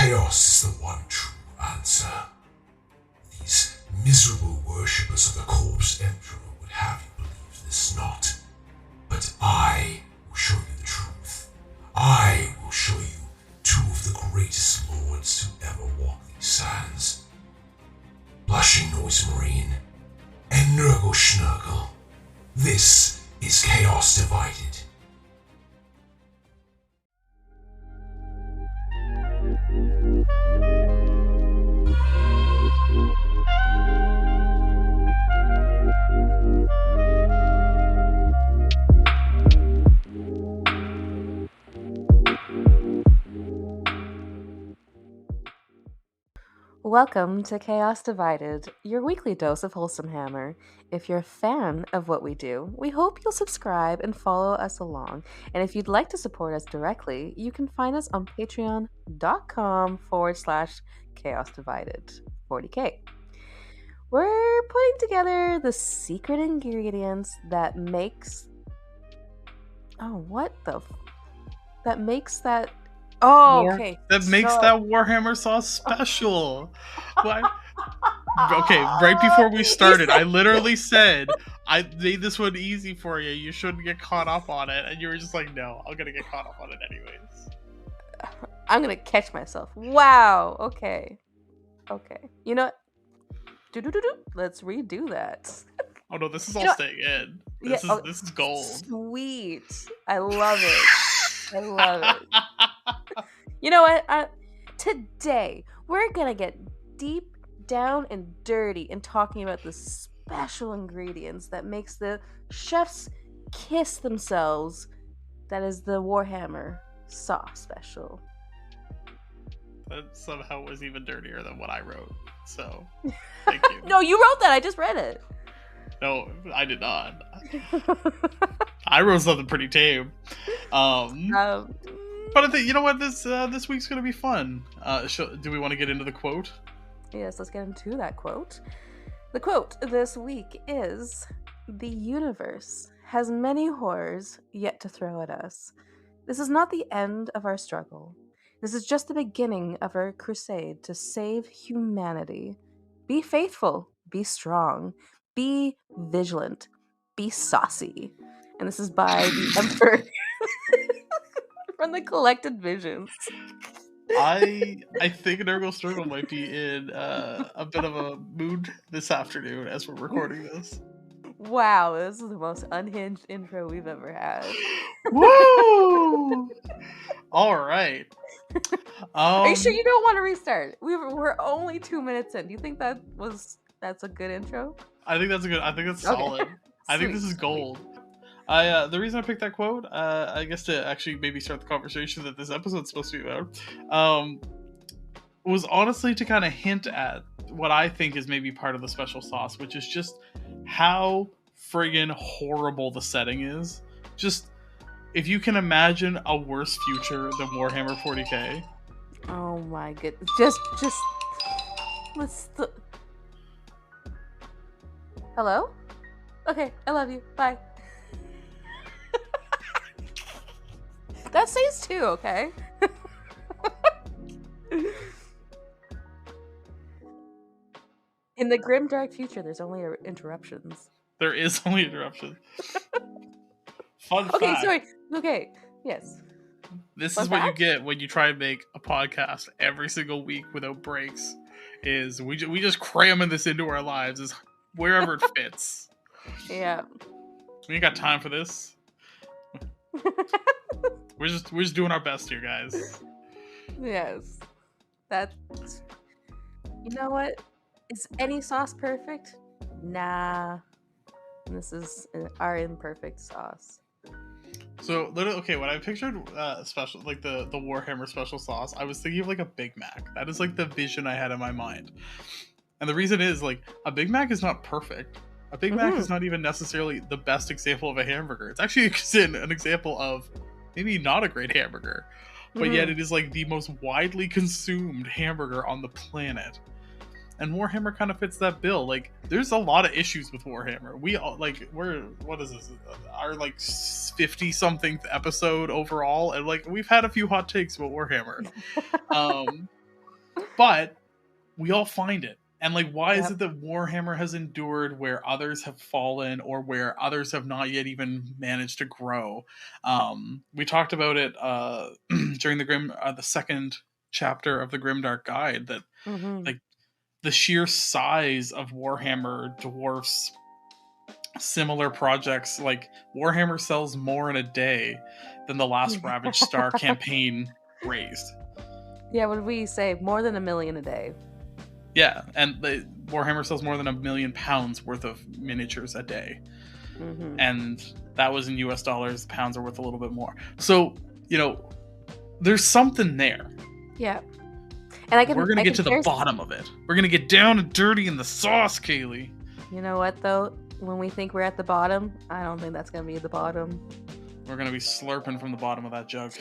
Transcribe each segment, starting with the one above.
Chaos is the one true answer. These miserable worshippers of the corpse emperor would have you believe this not. But I will show you the truth. I will show you two of the greatest lords to ever walk these sands. Blushing Noise Marine and Nurgle Schnurgle. This is Chaos Divided. Welcome to Chaos Divided, your weekly dose of Wholesome Hammer. If you're a fan of what we do, we hope you'll subscribe and follow us along. And if you'd like to support us directly, you can find us on patreon.com/Chaos Divided 40K. We're putting together the secret ingredients that makes... That makes that Warhammer sauce special. Why? Okay, right before we started, I literally said, I made this one easy for you. You shouldn't get caught up on it. And you were just like, no, I'm going to get caught up on it anyways. I'm going to catch myself. Wow. Okay. You know what? Let's redo that. Oh no, this is all staying in. This is gold. Sweet. I love it. You know what? Today, we're going to get deep down and dirty in talking about the special ingredients that makes the chefs kiss themselves. That is the Warhammer sauce special. That somehow was even dirtier than what I wrote. So, thank you. No, you wrote that. I just read it. No, I did not. I wrote something pretty tame. But I think, you know what, this week's going to be fun. Do we want to get into the quote? Yes, let's get into that quote. The quote this week is, "The universe has many horrors yet to throw at us. This is not the end of our struggle. This is just the beginning of our crusade to save humanity. Be faithful, be strong, be vigilant, be saucy." And this is by the Emperor from the Collected Visions. I think Nurgle Struggle might be in a bit of a mood this afternoon as we're recording this. Wow, this is the most unhinged intro we've ever had. Woo! All right. Are you sure you don't want to restart? We're only 2 minutes in. Do you think that's a good intro? I think that's solid. Okay. I think this is gold. The reason I picked that quote, I guess to actually maybe start the conversation that this episode's supposed to be about, was honestly to kind of hint at what I think is maybe part of the special sauce, which is just how friggin' horrible the setting is. Just, if you can imagine a worse future than Warhammer 40K. Oh my goodness. Just, let's... Hello? Okay, I love you. Bye. That stays too, okay? In the grim dark future, there's only interruptions. There is only interruptions. Fun okay, fact. Sorry. Okay, yes. This Fun is what fact? You get when you try and make a podcast every single week without breaks. Is we just cramming this into our lives is wherever it fits. Yeah. We ain't got time for this. We're just doing our best here, guys. Yes. That's... You know what? Is any sauce perfect? Nah. This is our imperfect sauce. So, literally, okay, when I pictured special, like the Warhammer special sauce, I was thinking of like a Big Mac. That is like the vision I had in my mind. And the reason is, like, a Big Mac is not perfect. A Big Mac is not even necessarily the best example of a hamburger. It's actually an example of maybe not a great hamburger, but yet it is like the most widely consumed hamburger on the planet. And Warhammer kind of fits that bill. Like, there's a lot of issues with Warhammer. What is this? Our like 50-something episode overall, and like we've had a few hot takes about Warhammer. but we all find it. And like, why is Yep. it that Warhammer has endured where others have fallen, or where others have not yet even managed to grow? We talked about it during the second chapter of the Grimdark Guide, that Mm-hmm. like the sheer size of Warhammer dwarfs similar projects. Like, Warhammer sells more in a day than the last Ravage Star campaign raised. Yeah, what did we say? More than 1 million a day. Yeah, and Warhammer sells more than £1 million worth of miniatures a day. Mm-hmm. And that was in US dollars. Pounds are worth a little bit more. So, there's something there. Yeah. And we're going to get to the bottom of it. We're going to get down and dirty in the sauce, Kaylee. You know what, though? When we think we're at the bottom, I don't think that's going to be the bottom. We're going to be slurping from the bottom of that jug.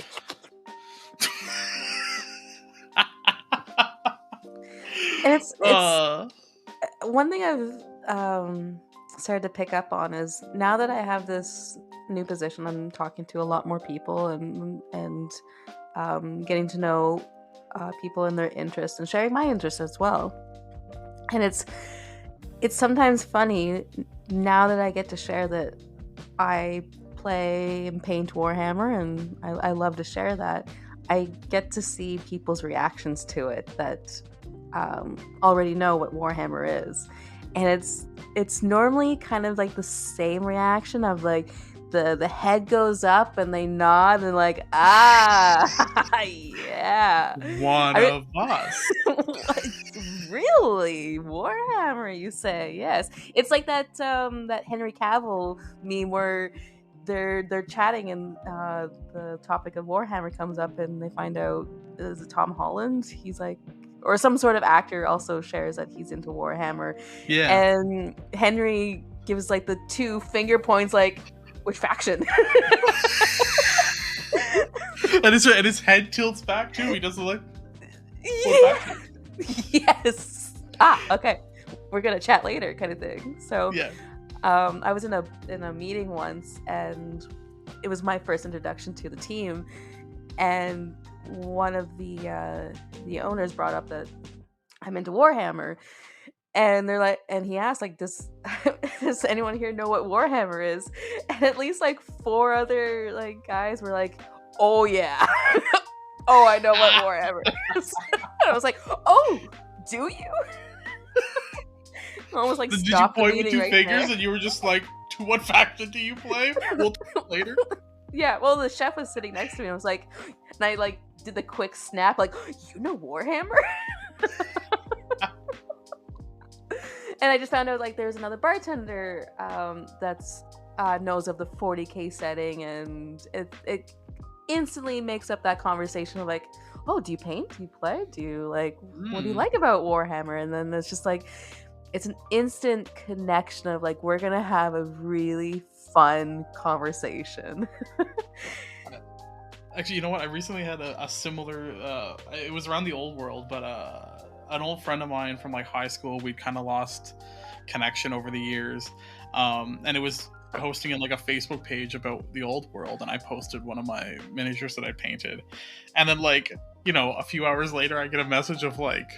And it's one thing I've started to pick up on is, now that I have this new position, I'm talking to a lot more people and getting to know people and their interests, and sharing my interests as well. And it's sometimes funny now that I get to share that I play and paint Warhammer, and I love to share that. I get to see people's reactions to it that already know what Warhammer is, and it's normally kind of like the same reaction of like the head goes up and they nod and like, yeah, one of us. Really, Warhammer, you say? Yes, it's like that that Henry Cavill meme where they're chatting and the topic of Warhammer comes up and they find out, is it Tom Holland? He's like, or some sort of actor also shares that he's into Warhammer. Yeah. And Henry gives like the 2 finger points, like, which faction? and his head tilts back too. He doesn't like. Yeah. Yes. Okay. We're gonna chat later, kind of thing. So yeah. I was in a meeting once, and it was my first introduction to the team, and one of the owners brought up that I'm into Warhammer, and they're like, and he asked like, does anyone here know what Warhammer is? And at least like 4 other like guys were like, oh yeah. Oh, I know what Warhammer is. And I was like, oh, do you? Almost like, did you point with 2 fingers and you were just like, to what faction do you play? We'll talk later. Yeah, well, the chef was sitting next to me. I was like, and I like did the quick snap, like, you know Warhammer? And I just found out like there's another bartender that's knows of the 40K setting, and it instantly makes up that conversation of like, oh, do you paint? Do you play? Do you like, what do you like about Warhammer? And then it's just like, it's an instant connection of like, we're gonna have a really fun conversation. Actually, you know what? I recently had a similar, it was around the old world, but an old friend of mine from like high school, we'd kind of lost connection over the years. And it was posting in like a Facebook page about the old world, and I posted one of my miniatures that I painted. And then like, a few hours later, I get a message of like,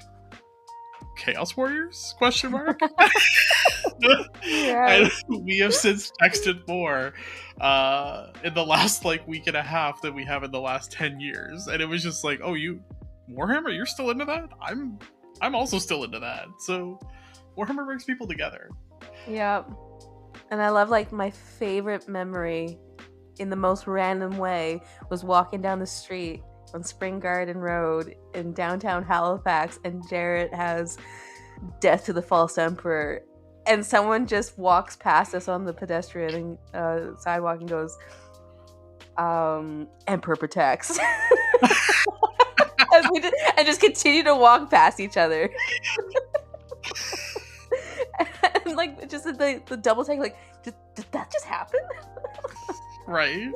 Chaos Warriors? ? Yeah. We have since texted more in the last like week and a half than we have in the last 10 years. And it was just like, oh, you Warhammer, you're still into that? I'm also still into that. So Warhammer brings people together. Yeah. And I love like my favorite memory in the most random way was walking down the street on Spring Garden Road in downtown Halifax, and Jarrett has Death to the False Emperor, and someone just walks past us on the pedestrian sidewalk and goes, Emperor protects. and just continue to walk past each other. And like just the double take, like, did that just happen? Right.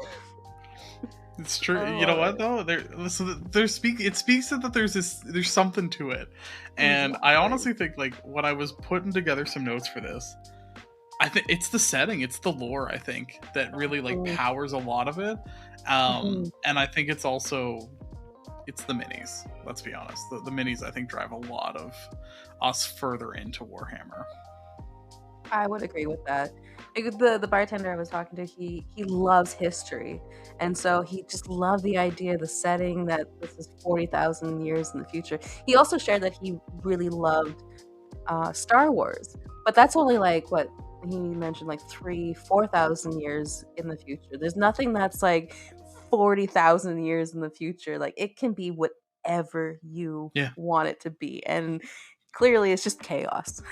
It's true. You know what though? It speaks that there's something to it. And I honestly think like when I was putting together some notes for this, I think it's the setting, it's the lore, I think, that really like powers a lot of it. And I think it's also it's the minis. Let's be honest. The minis, I think, drive a lot of us further into Warhammer. I would agree with that. Like, the bartender I was talking to, he loves history, and so he just loved the idea, the setting that this is 40,000 years in the future. He also shared that he really loved Star Wars, but that's only like what he mentioned, like 4,000 years in the future. There's nothing that's like 40,000 years in the future. Like it can be whatever you Yeah. want it to be, and clearly it's just chaos.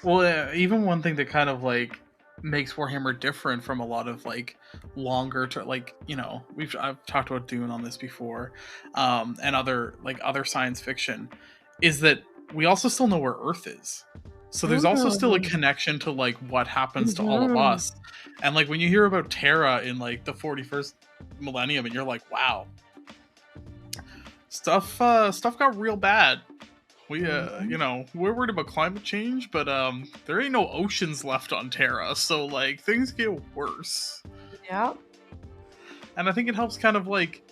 Well, even one thing that kind of like makes Warhammer different from a lot of like longer to like, you know, I've talked about Dune on this before, and other science fiction, is that we also still know where Earth is. So there's also still a connection to like what happens to all of us. And like when you hear about Terra in like the 41st millennium and you're like, wow, stuff got real bad. We you know, we're worried about climate change, but there ain't no oceans left on Terra, so like things get worse. Yeah. And I think it helps kind of like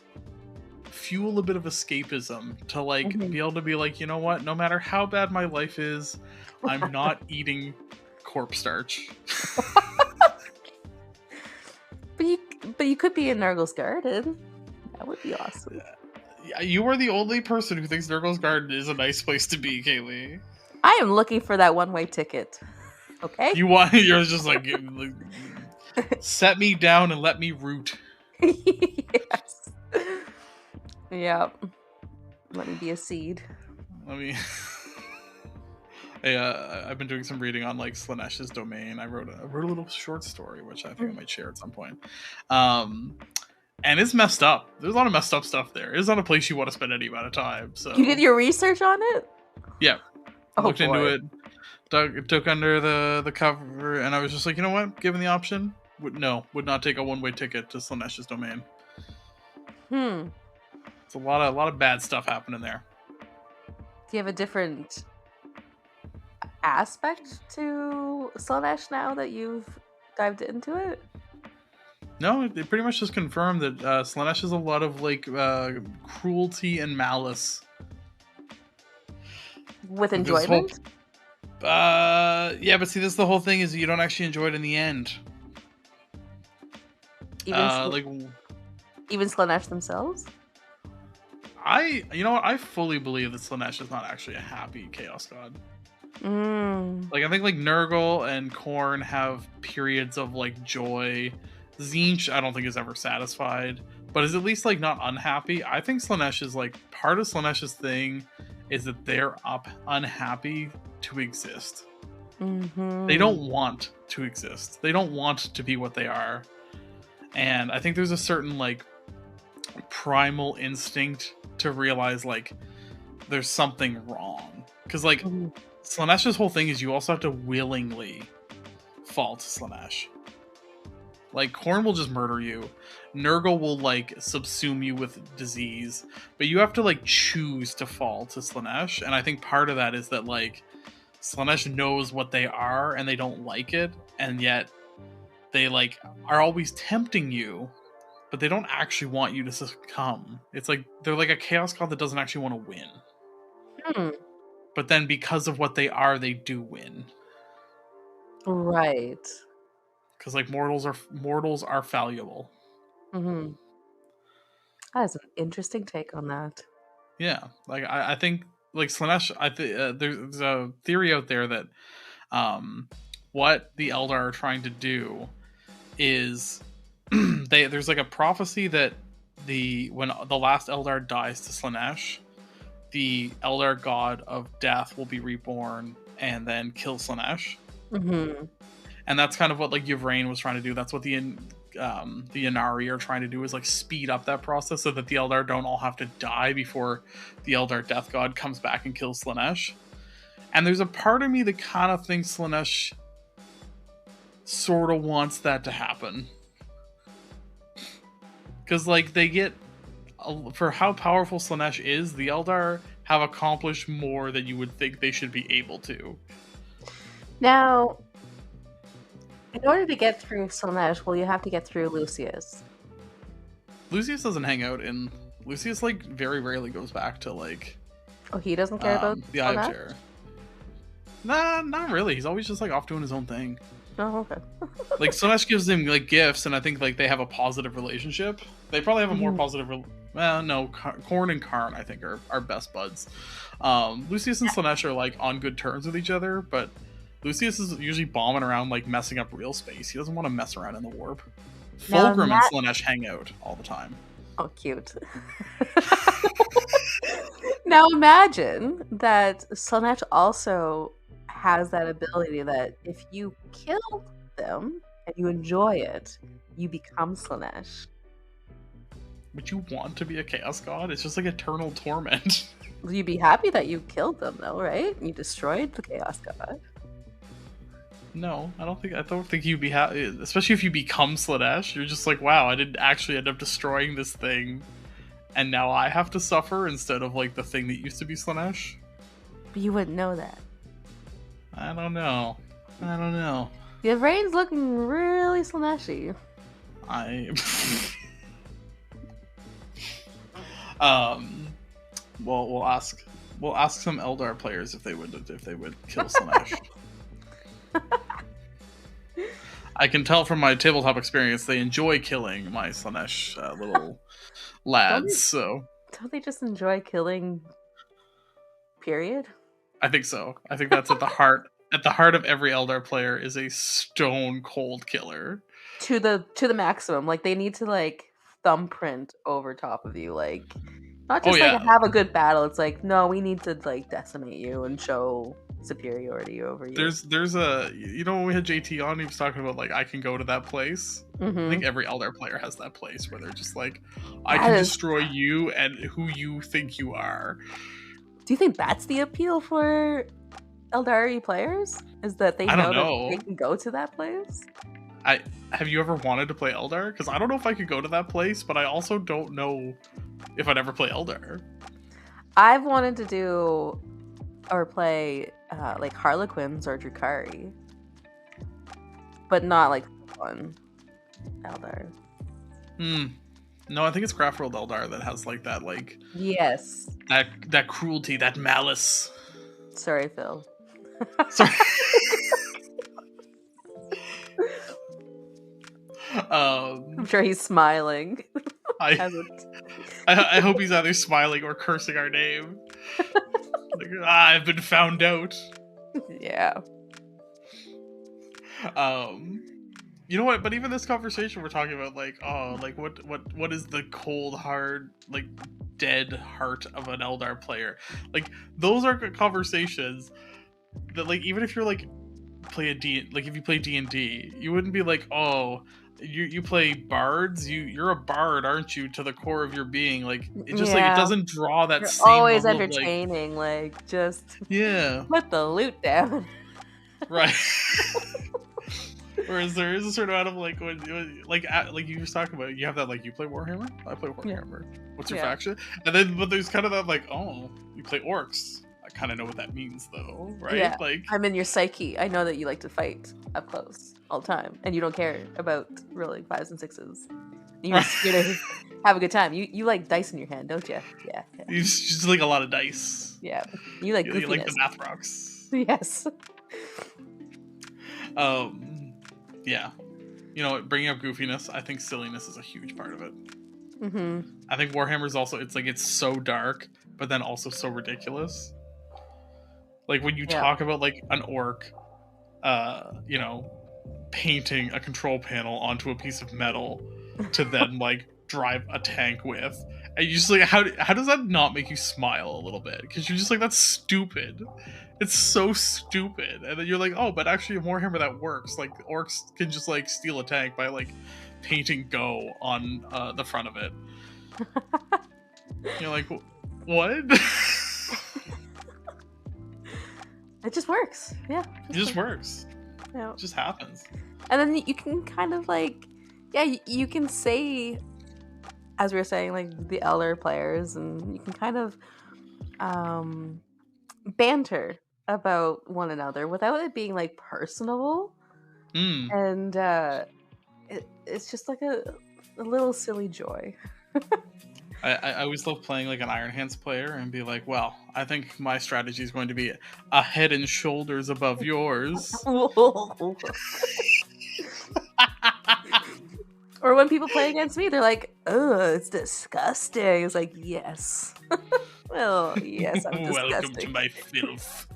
fuel a bit of escapism to like be able to be like, you know what, no matter how bad my life is, I'm not eating corpse starch. But you could be in Nurgle's garden. That would be awesome. You are the only person who thinks Nurgle's garden is a nice place to be, Kaylee. I am looking for that one-way ticket. Okay? You're just like set me down and let me root. Yes. Yep. Let me be a seed. Let me. Hey, I've been doing some reading on like Slanesh's domain. I wrote a little short story, which I think I might share at some point. And it's messed up. There's a lot of messed up stuff there. It's not a place you want to spend any amount of time. So you did your research on it? Yeah, looked into boy. it. Took under the cover, and I was just like, you know what? Given the option, would not take a one-way ticket to Slanesh's domain. It's a lot of bad stuff happening there. Do you have a different aspect to Slanesh now that you've dived into it? No, it pretty much just confirmed that Slaanesh is a lot of like cruelty and malice. With enjoyment? Yeah, but see, this is the whole thing, is you don't actually enjoy it in the end. Even Slanesh themselves? You know what? I fully believe that Slaanesh is not actually a happy Chaos God. Like, I think like Nurgle and Khorne have periods of like joy. Tzeentch, I don't think is ever satisfied, but is at least like not unhappy. I think Slaanesh is like, part of Slanesh's thing is that they're unhappy to exist. They don't want to exist. They don't want to be what they are. And I think there's a certain like primal instinct to realize like there's something wrong. Because like Slanesh's whole thing is you also have to willingly fall to Slaanesh. Like, Khorne will just murder you. Nurgle will, like, subsume you with disease. But you have to, like, choose to fall to Slaanesh. And I think part of that is that, like, Slaanesh knows what they are and they don't like it. And yet, they, like, are always tempting you. But they don't actually want you to succumb. It's like, they're like a Chaos God that doesn't actually want to win. But then, because of what they are, they do win. Right. Because like mortals are fallible. That is an interesting take on that. Yeah, like I think like Slaanesh. There's a theory out there that what the Eldar are trying to do is there's like a prophecy that when the last Eldar dies to Slaanesh, the Eldar god of death will be reborn and then kill Slaanesh. And that's kind of what like Yvraine was trying to do. That's what the Inari are trying to do, is like speed up that process so that the Eldar don't all have to die before the Eldar Death God comes back and kills Slaanesh. And there's a part of me that kind of thinks Slaanesh sort of wants that to happen. Because like they get, for how powerful Slaanesh is, the Eldar have accomplished more than you would think they should be able to. Now, in order to get through Slaanesh, well, you have to get through Lucius. Lucius doesn't hang out in. Lucius like very rarely goes back to like Oh, he doesn't care about the Eye of that? Terror. Nah, not really. He's always just like off doing his own thing. Oh, okay. Like Slanesh gives him like gifts, and I think like they have a positive relationship. They probably have a more positive. Well, no, Korn and Karn I think are best buds. Lucius and Slanesh are like on good terms with each other, but Lucius is usually bombing around like messing up real space. He doesn't want to mess around in the warp. Now Fulgrim and Slanesh hang out all the time. Oh, cute. Now imagine that Slanesh also has that ability that if you kill them and you enjoy it, you become Slanesh. Would you want to be a chaos god? It's just like eternal torment. You'd be happy that you killed them, though, right? You destroyed the chaos god. No, I don't think you'd be happy, especially if you become Slanesh. You're just like, wow, I didn't actually end up destroying this thing, and now I have to suffer instead of like the thing that used to be Slanesh. But you wouldn't know that. I don't know. Your brain's looking really Slaneshy. Well, we'll ask some Eldar players if they would kill Slanesh. I can tell from my tabletop experience they enjoy killing my Slanesh little lads. Don't they just enjoy killing? Period. I think so. I think that's at the heart. At the heart of every Eldar player is a stone cold killer. To the maximum. Like they need to like thumbprint over top of you. Like not just like have a good battle. It's like, no, we need to like decimate you and show superiority over you. There's a, you know, when we had JT on, he was talking about like I can go to that place. I think every Eldar player has that place where they're just like, I can destroy you and who you think you are. Do you think that's the appeal for Eldari players? Is that they know that they can go to that place? Have you ever wanted to play Eldar? Because I don't know if I could go to that place, but I also don't know if I'd ever play Eldar. I've wanted to do or play like Harlequins or Drukhari, but not like one Eldar. No, I think it's Craftworld Eldar that has like that, like yes, that cruelty, that malice. Sorry, Phil. Sorry. I'm sure he's smiling. I hope he's either smiling or cursing our name. Like, I've been found out. Yeah. You know what? But even this conversation, we're talking about like, oh, like what is the cold, hard, like dead heart of an Eldar player? Like those are conversations that, like, even if you're like if you play D&D, you wouldn't be like, oh, you play bards, you're a bard, aren't you, to the core of your being? Like it just like it doesn't draw that. You're same always entertaining, like just put the loot down. Right. Whereas there is a certain amount of like when like you were talking about, you have that like, you play Warhammer, I play Warhammer. What's your faction? And then but there's kind of that like, oh, you play orcs. I kind of know what that means though, right? Yeah. Like I'm in your psyche. I know that you like to fight up close all the time, and you don't care about rolling 5s and 6s. You're just here to have a good time. You like dice in your hand, don't you? Yeah. You just like a lot of dice. Yeah. You like goofiness. You like the math rocks. Yes. Yeah. You know, bringing up goofiness, I think silliness is a huge part of it. I think Warhammer's also, it's like, it's so dark, but then also so ridiculous. Like when you talk about like an orc, you know, painting a control panel onto a piece of metal to then like drive a tank with, and you just like, how does that not make you smile a little bit? Because you're just like, that's stupid. It's so stupid. And then you're like, oh, but actually a Warhammer that works. Like orcs can just like steal a tank by like painting Go on the front of it. You're like, what? It just works. Yeah. It just works. Yeah. It just happens. And then you can kind of like, you can say, as we were saying, like the elder players, and you can kind of banter about one another without it being like personable. And it's just like a little silly joy. I always love playing like an Iron Hands player and be like, well, I think my strategy is going to be a head and shoulders above yours. Or when people play against me, they're like, "Oh, it's disgusting." It's like, yes. Well, yes, I'm disgusting. Welcome to my filth.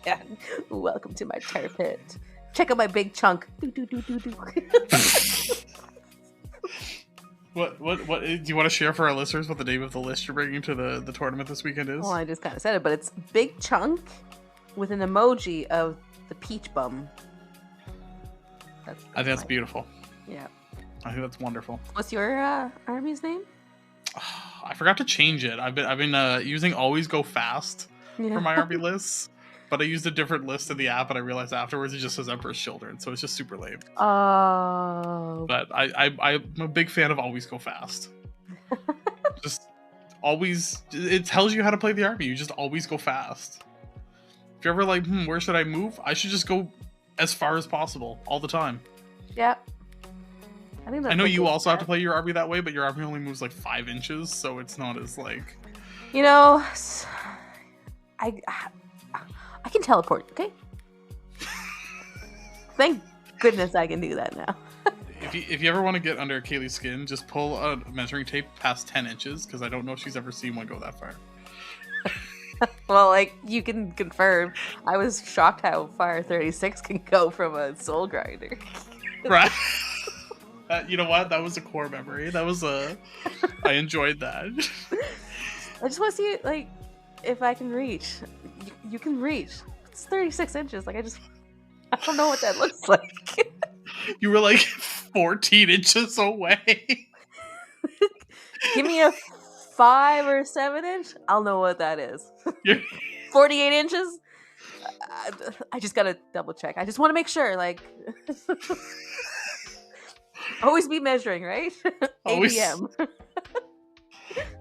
Yeah, welcome to my tar pit. Check out my big chunk. Do, do, do, do, do. What do you want to share for our listeners what the name of the list you're bringing to the tournament this weekend is? Well, I just kind of said it, but it's big chunk with an emoji of the peach bum. I think that's beautiful. Yeah. I think that's wonderful. What's your army's name? I forgot to change it. I've been using Always Go Fast for my army lists, but I used a different list in the app, and I realized afterwards it just says Emperor's Children, so it's just super lame. Oh. But I'm a big fan of Always Go Fast. Just always, it tells you how to play the army. You just always go fast. If you're ever like, where should I move? I should just go as far as possible all the time. Yeah. I know you also have to play your army that way, but your army only moves like 5 inches, so it's not as like... You know, I can teleport, okay? Thank goodness I can do that now. If you ever want to get under Kaylee's skin, just pull a measuring tape past 10 inches, because I don't know if she's ever seen one go that far. Well, like, you can confirm. I was shocked how far 36 can go from a soul grinder. Right. You know what? That was a core memory. I enjoyed that. I just want to see, like, if I can reach. You can reach. It's 36 inches. Like, I don't know what that looks like. You were like 14 inches away. Give me a 5 or 7 inch. I'll know what that is. 48 inches. I just gotta double check. I just want to make sure. Like, always be measuring, right? ABM.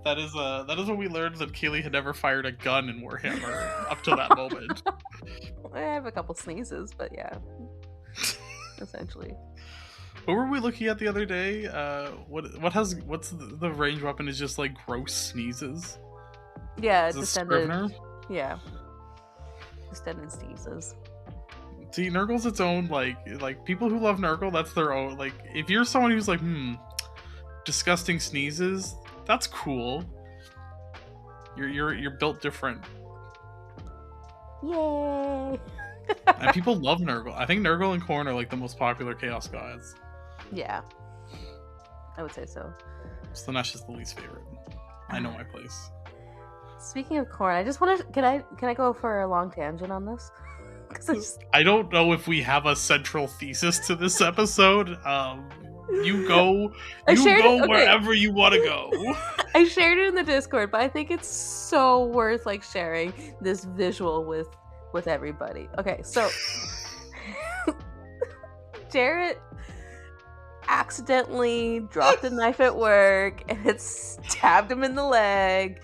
That is when we learned that Keely had never fired a gun in Warhammer up to that moment. I have a couple sneezes, but yeah, essentially. What were we looking at the other day? What's the range weapon is just like gross sneezes? Yeah, descended. Scrivener? Yeah, descended sneezes. See, Nurgle's its own like people who love Nurgle. That's their own like. If you're someone who's like disgusting sneezes, that's cool. You're built different. Yay! And people love Nurgle. I think Nurgle and Khorne are like the most popular Chaos gods. Yeah, I would say so. Slaanesh is the least favorite. I know my place. Speaking of Khorne, I just want to. Can I go for a long tangent on this? Because I don't know if we have a central thesis to this episode. You go wherever you want to go. I shared it in the Discord, but I think it's so worth like sharing this visual with everybody. Okay, so Jarrett accidentally dropped a knife at work and it stabbed him in the leg.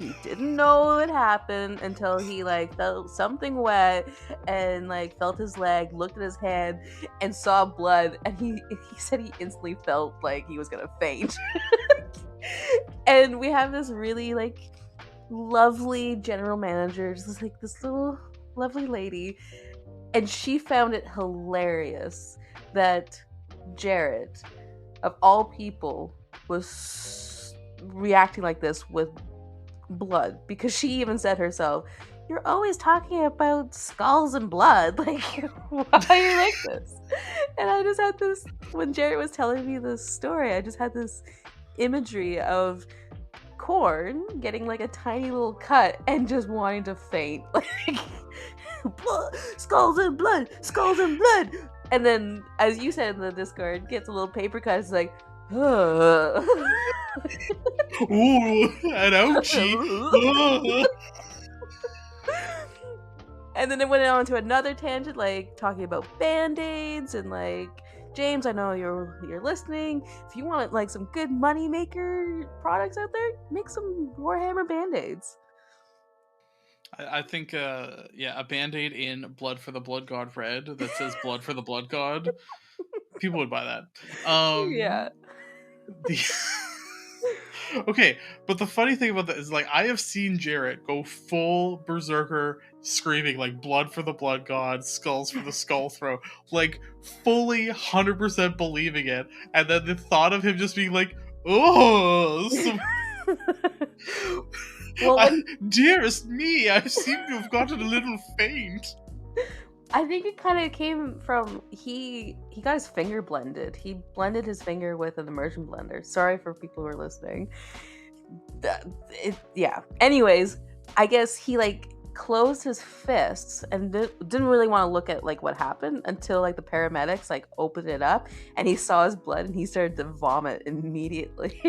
He didn't know it happened until he like felt something wet and like felt his leg, looked at his hand, and saw blood. And he said he instantly felt like he was gonna faint. And we have this really like lovely general manager, just like this little lovely lady, and she found it hilarious that Jarrett, of all people, was reacting like this with blood, because she even said herself, "You're always talking about skulls and blood. Like, why are you like this?" And I just had this, when Jarrett was telling me this story, I just had this imagery of Khorne getting like a tiny little cut and just wanting to faint. Like, skulls and blood, skulls and blood. And then, as you said in the Discord, gets a little paper cut. It's like, ugh. Ooh, an ouchie. And then it went on to another tangent, like talking about band-aids and like, James, I know you're listening. If you want like some good money maker products out there, make some Warhammer band-aids. I think a band-aid in Blood for the Blood God Red that says Blood for the Blood God. People would buy that. Yeah. Okay, but the funny thing about that is, like, I have seen Jarrett go full berserker, screaming like "blood for the blood god, skulls for the skull throw," like fully 100% believing it, and then the thought of him just being like, "Oh, Well, when dearest me, I seem to have gotten a little faint." I think it kind of came from he got his finger blended. He blended his finger with an immersion blender. Sorry for people who are listening. Yeah. Anyways, I guess he like closed his fists and didn't really want to look at like what happened until like the paramedics like opened it up and he saw his blood and he started to vomit immediately.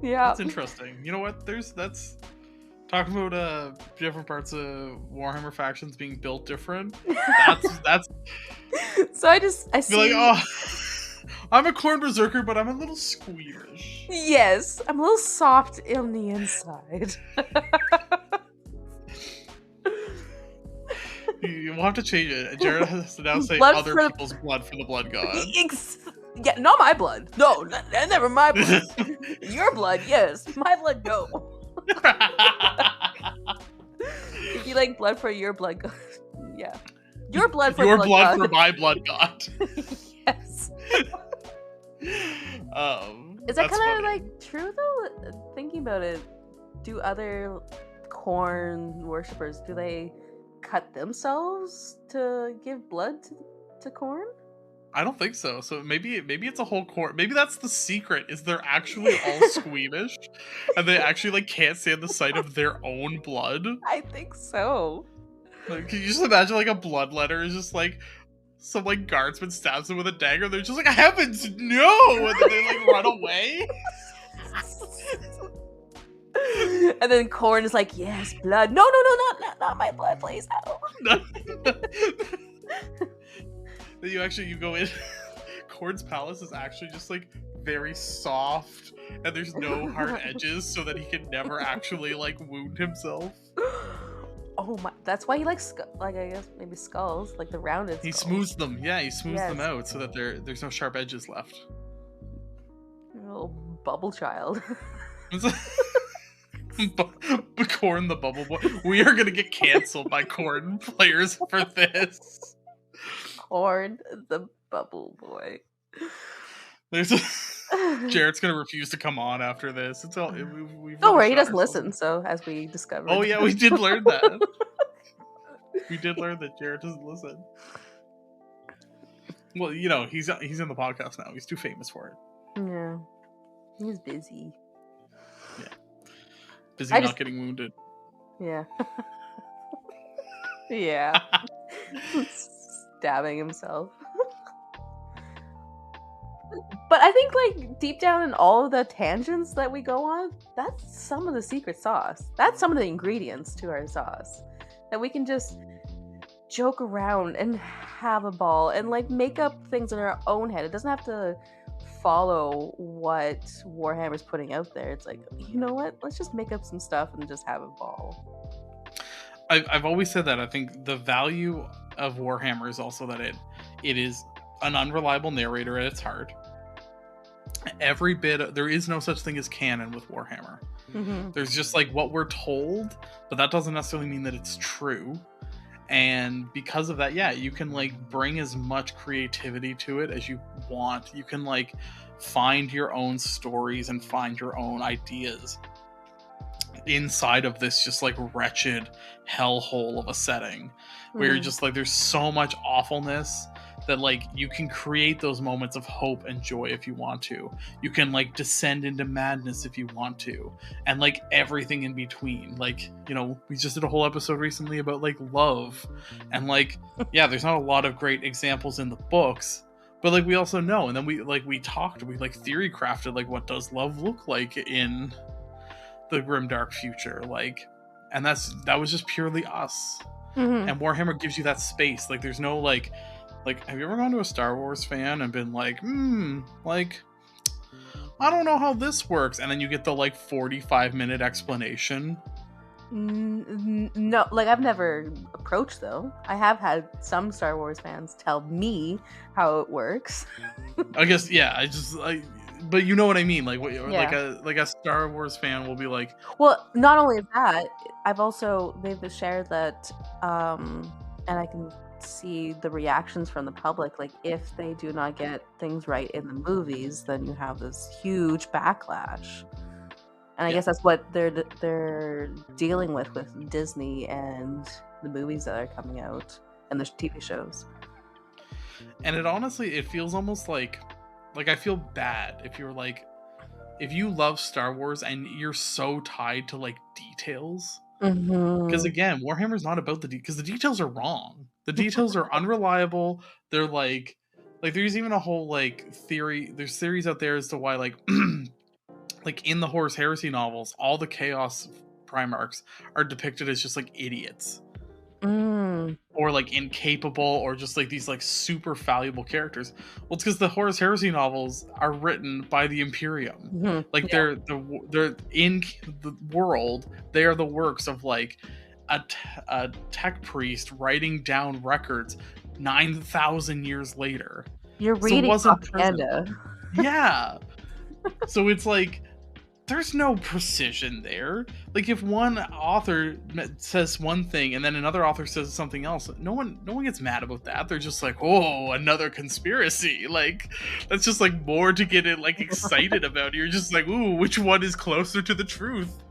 Yeah. That's interesting. You know what? That's talking about different parts of Warhammer factions being built different. That's So I see. be like, oh, I'm a corn berserker, but I'm a little squeamish. Yes, I'm a little soft on the inside. We'll have to change it. Jared has to now say Blood other for the- people's blood for the blood god. Yeah, not my blood. No, never my blood. Your blood, yes. My blood, no. If you like blood for your blood god, yeah. Your blood for your blood blood god. for my blood god. Yes. Is that that's kind of funny. like true though? Thinking about it, do other corn worshippers, do they cut themselves to give blood to corn? I don't think so. So maybe it's a whole corn. Maybe that's the secret. Is they're actually all squeamish, and they actually like can't stand the sight of their own blood. I think so. Like, can you just imagine like a bloodletter is just like some like guardsman stabs them with a dagger? They're just like, heavens, no! And then they like run away. And then corn is like, yes, blood. No, not my blood, please. No. Then you go in. Corn's palace is actually just like very soft, and there's no hard edges, so that he can never actually like wound himself. Oh my! That's why he likes like I guess maybe skulls, like the rounded. He skulls. smooths them. Yeah, he smooths them out so that there's no sharp edges left. Little bubble child. Corn the bubble boy. We are gonna get canceled by corn players for this. Corn the bubble boy. Jared's gonna refuse to come on after this. It's all. Don't worry, he doesn't listen. So as we discovered. Oh yeah, we did learn that. We did learn that Jared doesn't listen. Well, you know, he's in the podcast now. He's too famous for it. Yeah, he's busy. Yeah, busy not getting wounded. Yeah. Yeah. Stabbing himself. But I think like deep down in all of the tangents that we go on, that's some of the secret sauce. That's some of the ingredients to our sauce. That we can just joke around and have a ball and like make up things in our own head. It doesn't have to follow what Warhammer's putting out there. It's like, you know what? Let's just make up some stuff and just have a ball. I've always said that. I think the value of Warhammer is also that it is an unreliable narrator at its heart. Every bit, there is no such thing as canon with Warhammer. Mm-hmm. There's just like what we're told, but that doesn't necessarily mean that it's true. And because of that, yeah, you can like bring as much creativity to it as you want. You can like find your own stories and find your own ideas inside of this just like wretched hellhole of a setting where you're just like, there's so much awfulness that like you can create those moments of hope and joy if you want to. You can like descend into madness if you want to, and like everything in between. Like, you know, we just did a whole episode recently about like love, and like yeah, there's not a lot of great examples in the books, but like we also know, and then we like theory crafted like what does love look like in the grimdark future, like, and that was just purely us. And Warhammer gives you that space. Like there's no like have you ever gone to a Star Wars fan and been like, like I don't know how this works, and then you get the like 45-minute explanation? No, like I've never approached though. I have had some Star Wars fans tell me how it works. I guess, yeah, but you know what I mean. Like Yeah. like a Star Wars fan will be like, Well, not only that, they've shared that, and I can see the reactions from the public. Like, if they do not get things right in the movies, then you have this huge backlash. And I Yeah. guess that's what they're dealing with Disney and the movies that are coming out and the TV shows. And it feels almost like I feel bad if you're like, if you love Star Wars and you're so tied to like details. Because again, Warhammer's not about because the details are wrong. The details are unreliable. They're like there's even a whole like theory. There's theories out there as to why like like in the Horus Heresy novels, all the Chaos Primarchs are depicted as just like idiots. Or like incapable, or just like these like super valuable characters. Well, it's because the Horus Heresy novels are written by the Imperium. Like they're in the world. They are the works of like a tech priest writing down records 9,000 years later. You're So it reading wasn't propaganda. Yeah. So it's like there's no precision there. Like if one author says one thing and then another author says something else, no one gets mad about that. They're just like, oh, another conspiracy. Like that's just like more to get it like excited about. You're just like, ooh, which one is closer to the truth?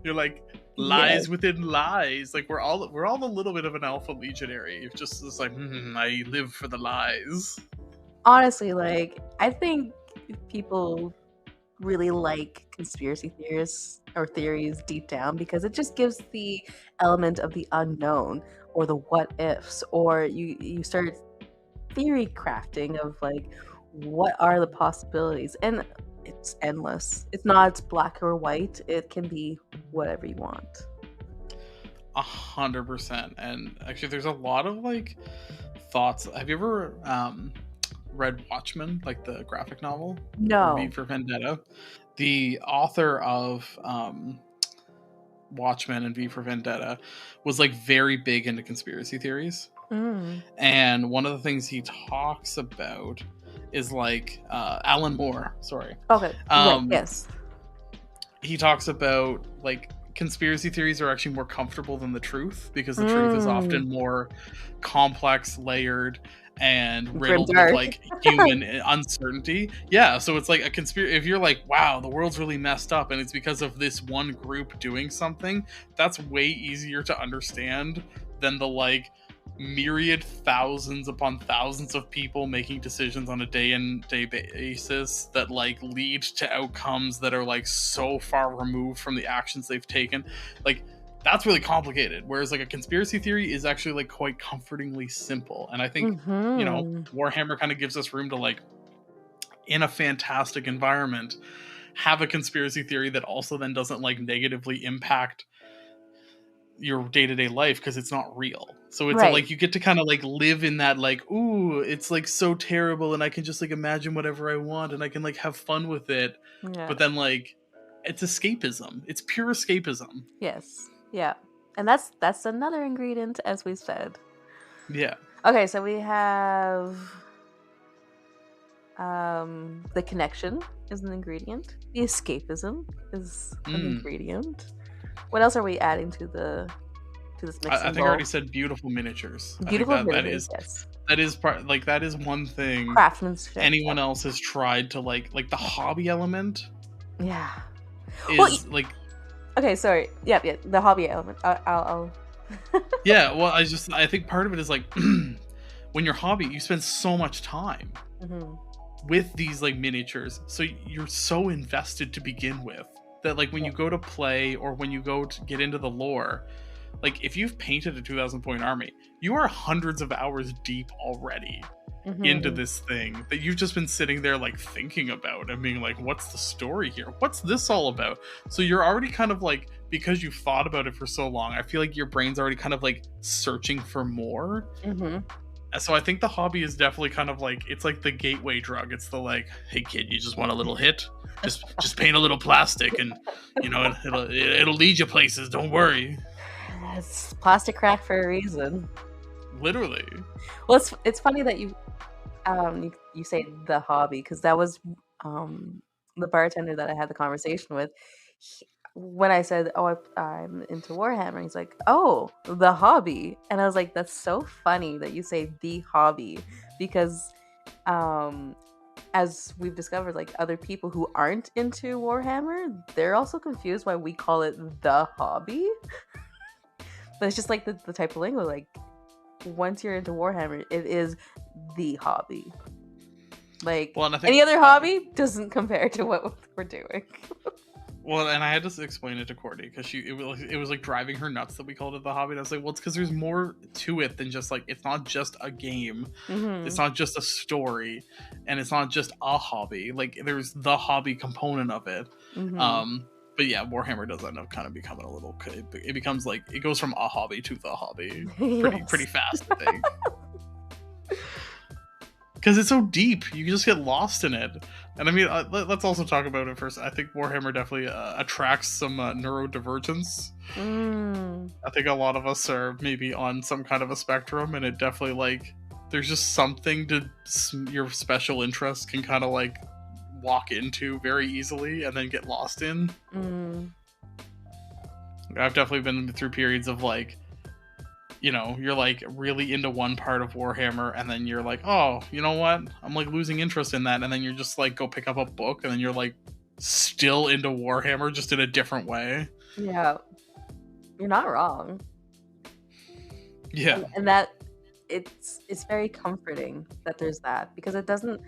You're like lies within lies. Like we're all a little bit of an alpha legionary. It's like, I live for the lies. Honestly, like I think people really like conspiracy theories deep down, because it just gives the element of the unknown or the what ifs, or you start theory crafting of like what are the possibilities, and it's endless. It's not black or white. It can be whatever you want. 100%. And actually there's a lot of like thoughts. Have you ever read Watchmen, like the graphic novel? No. V for Vendetta. The author of Watchmen and V for Vendetta was like very big into conspiracy theories. And one of the things he talks about is like Alan Moore. Sorry. Okay. Yes. He talks about like conspiracy theories are actually more comfortable than the truth, because the truth is often more complex, layered, and riddled with like human uncertainty. Yeah, so it's like a conspiracy. If you're like, wow, the world's really messed up and it's because of this one group doing something, that's way easier to understand than the like myriad thousands upon thousands of people making decisions on a day-in-day basis that like lead to outcomes that are like so far removed from the actions they've taken. Like that's really complicated, whereas like a conspiracy theory is actually like quite comfortingly simple. And I think you know, Warhammer kind of gives us room to like, in a fantastic environment, have a conspiracy theory that also then doesn't like negatively impact your day-to-day life, because it's not real. So it's like you get to kind of like live in that like, ooh, it's like so terrible and I can just like imagine whatever I want and I can like have fun with it. But then like it's escapism. It's pure escapism. Yes. Yeah. And that's another ingredient, as we said. Yeah. Okay, so we have the connection is an ingredient. The escapism is an ingredient. What else are we adding to this mix? I think I already said beautiful miniatures. Beautiful miniatures, yes. That is part, like that is one thing craftsmanship anyone else has tried to like the hobby element. Yeah. Is like okay, sorry. Yeah, the hobby element. I'll yeah, well, I think part of it is like when you're hobby, you spend so much time with these like miniatures, so you're so invested to begin with that like when you go to play or when you go to get into the lore, like if you've painted a 2,000 point army, you are hundreds of hours deep already into this thing that you've just been sitting there like thinking about and being like, what's the story here? What's this all about? So you're already kind of like, because you've thought about it for so long, I feel like your brain's already kind of like searching for more. So I think the hobby is definitely kind of like, it's like the gateway drug. It's the like, hey kid, you just want a little hit? Just paint a little plastic and you know it'll lead you places, don't worry. It's plastic craft for a reason. Literally. Well, it's funny that you say the hobby, because that was the bartender that I had the conversation with, when I said, "Oh, I'm into Warhammer," he's like, "Oh, the hobby," and I was like, "That's so funny that you say the hobby," because um, as we've discovered, like other people who aren't into Warhammer, they're also confused why we call it the hobby. But it's just like the type of lingo. Like once you're into Warhammer, it is the hobby. Like Well, and I think any other hobby doesn't compare to what we're doing. Well, and I had to explain it to Courtney because it was like driving her nuts that we called it the hobby. And I was like, well, it's because there's more to it than just like, it's not just a game, it's not just a story, and it's not just a hobby. Like there's the hobby component of it. But yeah, Warhammer does end up kind of becoming a little. It becomes like it goes from a hobby to the hobby pretty fast, I think. Because it's so deep, you just get lost in it. And I mean, let's also talk about it first. I think Warhammer definitely attracts some neurodivergence. I think a lot of us are maybe on some kind of a spectrum, and it definitely like there's just something to your special interest can kind of like walk into very easily and then get lost in. I've definitely been through periods of like, you know, you're like really into one part of Warhammer, and then you're like, oh, you know what? I'm like losing interest in that, and then you're just like go pick up a book, and then you're like still into Warhammer, just in a different way. Yeah, you're not wrong. Yeah, and that it's very comforting that there's that, because it doesn't.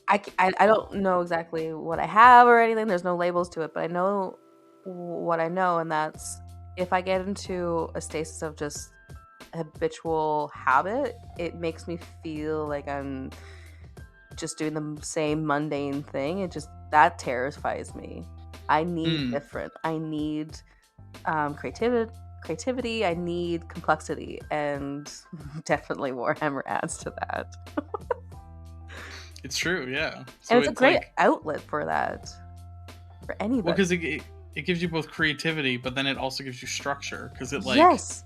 I don't know exactly what I have or anything. There's no labels to it, but I know what I know, and that's if I get into a stasis of just habitual habit, it makes me feel like I'm just doing the same mundane thing. That terrifies me. I need different. I need creativity. I need complexity, and definitely Warhammer adds to that. It's true, yeah. So and it's a great outlet for that, for anybody. Well, because it gives you both creativity, but then it also gives you structure, because it like yes,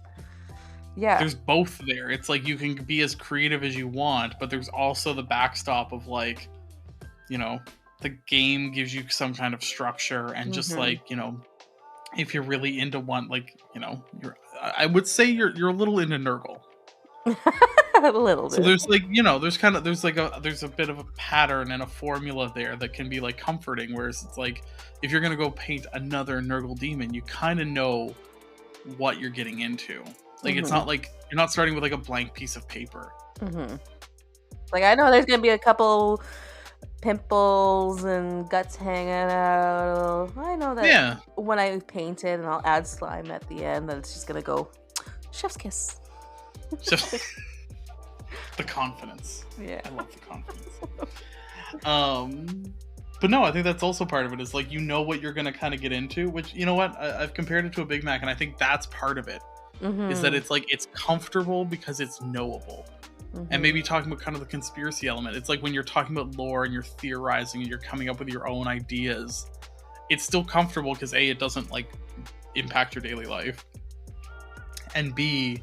yeah, there's both there. It's like you can be as creative as you want, but there's also the backstop of like, you know, the game gives you some kind of structure, and just like, you know, if you're really into one, like, you know, I would say you're a little into Nurgle. a little bit. So there's like, you know, there's a bit of a pattern and a formula there that can be like comforting, whereas it's like if you're gonna go paint another Nurgle demon, you kind of know what you're getting into. Like it's not like you're not starting with like a blank piece of paper. Like I know there's gonna be a couple pimples and guts hanging out. I know that when I paint it, and I'll add slime at the end, that it's just gonna go chef's kiss. The confidence. Yeah, I love the confidence. But no, I think that's also part of it. Is like, you know what you're gonna kind of get into, which, you know what, I've compared it to a Big Mac, and I think that's part of it. Is that it's like it's comfortable because it's knowable. And maybe talking about kind of the conspiracy element, it's like when you're talking about lore and you're theorizing and you're coming up with your own ideas, it's still comfortable because A, it doesn't like impact your daily life, and B,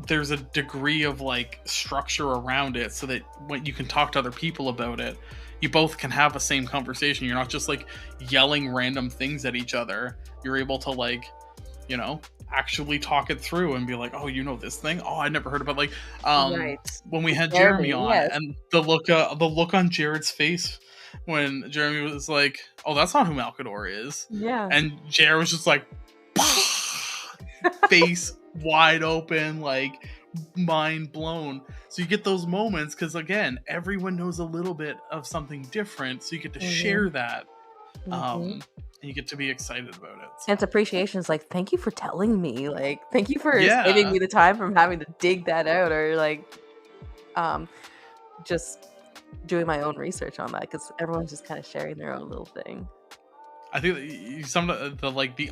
there's a degree of like structure around it, so that when you can talk to other people about it, you both can have the same conversation. You're not just like yelling random things at each other. You're able to like, you know, actually talk it through and be like, oh, you know this thing? Oh, I never heard about, like when we had Jeremy on, and the look on Jared's face when Jeremy was like, oh, that's not who Malkador is. Yeah. And Jared was just like face wide open, like mind blown. So you get those moments because, again, everyone knows a little bit of something different, so you get to share that. And you get to be excited about it. And it's appreciation. It's like, thank you for telling me. Like, thank you for saving me the time from having to dig that out, or like, just doing my own research on that, because everyone's just kind of sharing their own little thing. I think some of the like the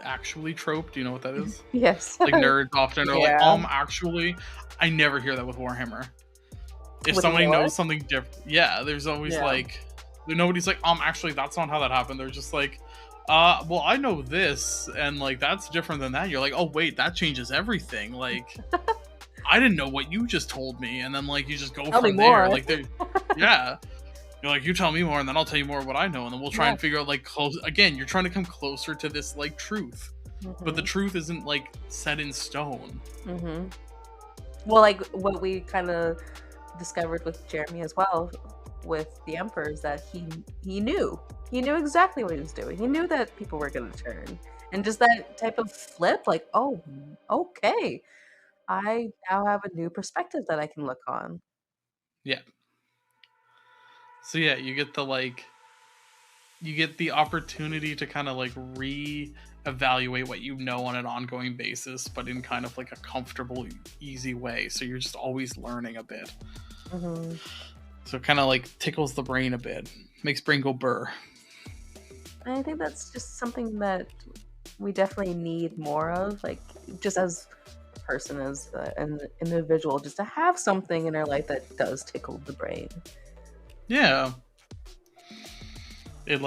actually trope. Do you know what that is? Yes. Like nerds often are like actually. I never hear that with Warhammer. If with somebody knows something different, there's always like. Nobody's like, actually, that's not how that happened. They're just like, well, I know this, and like that's different than that. You're like, oh wait, that changes everything. Like, I didn't know what you just told me, and then like you just go from there. Like, You're like, you tell me more, and then I'll tell you more of what I know, and then we'll try and figure out like close. Again, you're trying to come closer to this like truth, but the truth isn't like set in stone. Well, like what we kind of discovered with Jeremy as well, with the Emperor, is that he knew exactly what he was doing. He knew that people were going to turn, and just that type of flip, like, oh, okay, I now have a new perspective that I can look on. Yeah. So yeah, you get the opportunity to kind of like re-evaluate what you know on an ongoing basis, but in kind of like a comfortable, easy way. So you're just always learning a bit. So it kind of like tickles the brain a bit, makes brain go burr. And I think that's just something that we definitely need more of, like just as a person, as an individual, just to have something in our life that does tickle the brain. Yeah. It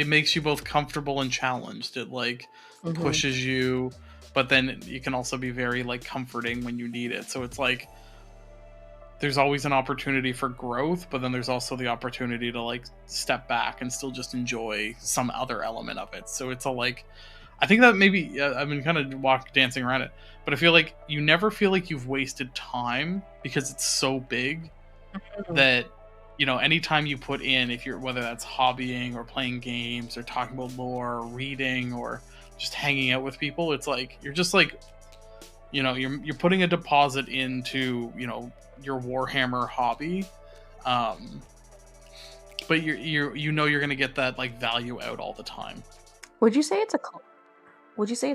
makes you both comfortable and challenged. It like pushes you, but then you can also be very like comforting when you need it. So it's like there's always an opportunity for growth, but then there's also the opportunity to like step back and still just enjoy some other element of it. So it's I think that maybe I've been kind of dancing around it, but I feel like you never feel like you've wasted time because it's so big that, you know, anytime you put in, if you're, whether that's hobbying or playing games or talking about lore or reading or just hanging out with people, it's like you're just like, you know, you're putting a deposit into, you know, your Warhammer hobby, but you know you're gonna get that like value out all the time. Would you say it's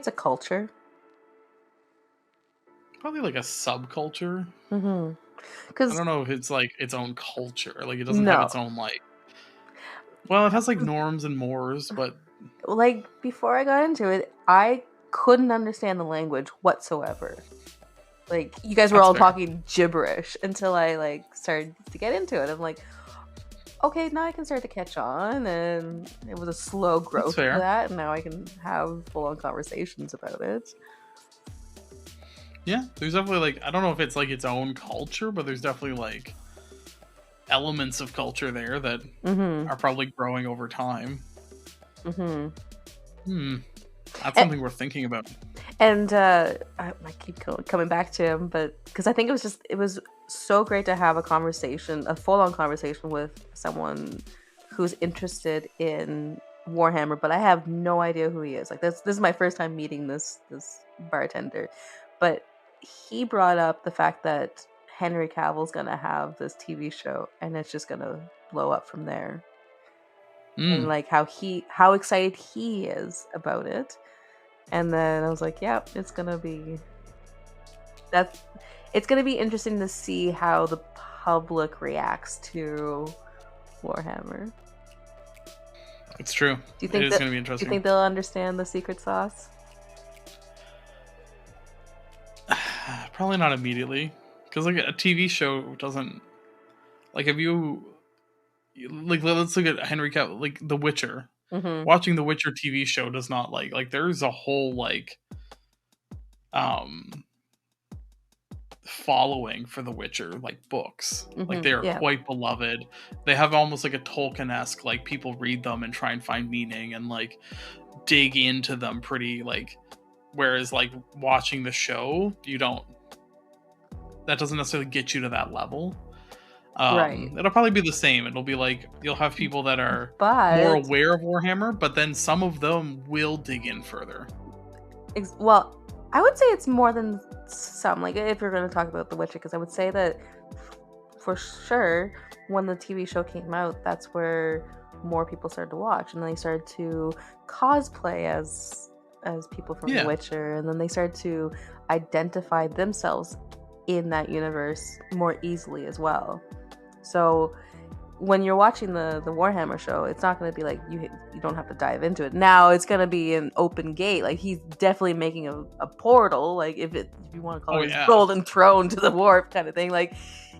a culture? Probably like a subculture. Because I don't know if it's like its own culture. Like it doesn't have its own like. Well, it has like norms and mores, but like before I got into it, I couldn't understand the language whatsoever. Like you guys were all talking gibberish until I like started to get into it. I'm like, okay, now I can start to catch on, and it was a slow growth to that, and now I can have full-on conversations about it. Yeah, there's definitely like, I don't know if it's like its own culture, but there's definitely like elements of culture there that are probably growing over time. That's something we're thinking about. And I keep coming back to him, but because I think it was so great to have a full-on conversation with someone who's interested in Warhammer, but I have no idea who he is. Like this is my first time meeting this bartender, but he brought up the fact that Henry Cavill's gonna have this TV show, and it's just gonna blow up from there. And like how excited he is about it. And then I was like, yeah, it's gonna be interesting to see how the public reacts to Warhammer. It's true. Do you think it is gonna be interesting? Do you think they'll understand the secret sauce? Probably not immediately, because like a TV show doesn't like, if you like, let's look at Henry Cavill, like The Witcher. Watching The Witcher TV show does not like there's a whole like following for The Witcher, like books. Like they are quite beloved. They have almost like a Tolkien-esque, like people read them and try and find meaning and like dig into them pretty like, whereas like watching the show, that doesn't necessarily get you to that level. Right. It'll probably be the same. It'll be like you'll have people that are more aware of Warhammer, but then some of them will dig in further. Well, I would say it's more than some. Like if you're going to talk about The Witcher, because I would say that for sure when the TV show came out, that's where more people started to watch, and they started to cosplay as people from The Witcher, and then they started to identify themselves in that universe more easily as well. So when you're watching the Warhammer show, it's not going to be like you don't have to dive into it. Now it's going to be an open gate. Like he's definitely making a portal. Like if you want to call it his golden throne to the warp kind of thing. Like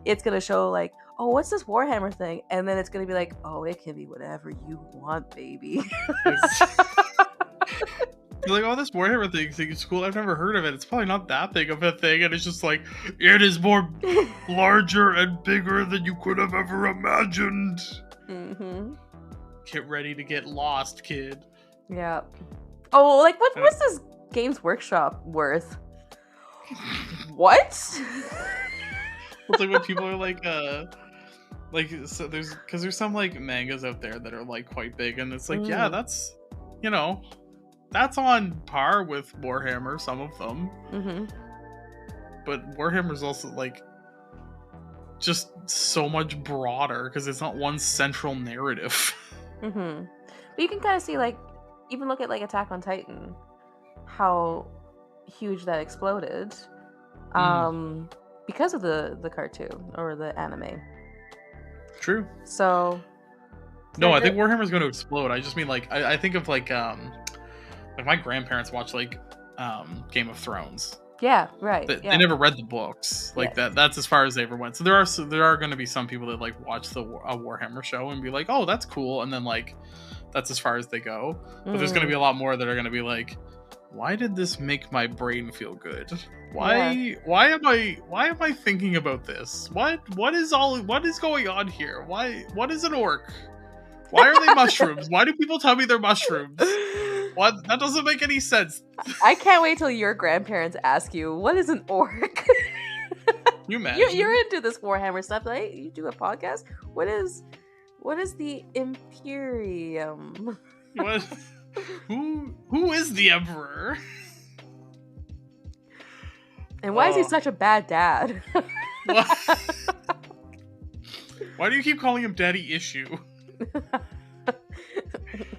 it's going to show like, oh, what's this Warhammer thing? And then it's going to be like, oh, it can be whatever you want, baby. You're like, oh, this Warhammer thing is cool. I've never heard of it. It's probably not that big of a thing. And it's just like, it is more larger and bigger than you could have ever imagined. Mm-hmm. Get ready to get lost, kid. Yeah. Oh, like, what's this Games Workshop worth? What? It's like when people are like so there's some like mangas out there that are like quite big, and it's like, yeah, that's, you know, that's on par with Warhammer, some of them. Mm-hmm. But Warhammer's also like just so much broader because it's not one central narrative. Mm-hmm. But you can kind of see, like, even look at like Attack on Titan, how huge that exploded, because of the cartoon or the anime. True. So. No, I think Warhammer's going to explode. I just mean, like, I think of like my grandparents watched like Game of Thrones. Yeah, right. They never read the books. Like that's as far as they ever went. So there are going to be some people that like watch a Warhammer show and be like, "Oh, that's cool," and then like that's as far as they go. But there's going to be a lot more that are going to be like, "Why did this make my brain feel good? Why am I thinking about this? What is going on here? What is an orc? Why are they mushrooms? Why do people tell me they're mushrooms? What? That doesn't make any sense." I can't wait till your grandparents ask you, what is an orc? You imagine? You're into this Warhammer stuff, right? You do a podcast? What is the Imperium? What? Who is the Emperor? And why is he such a bad dad? Why do you keep calling him Daddy Issue?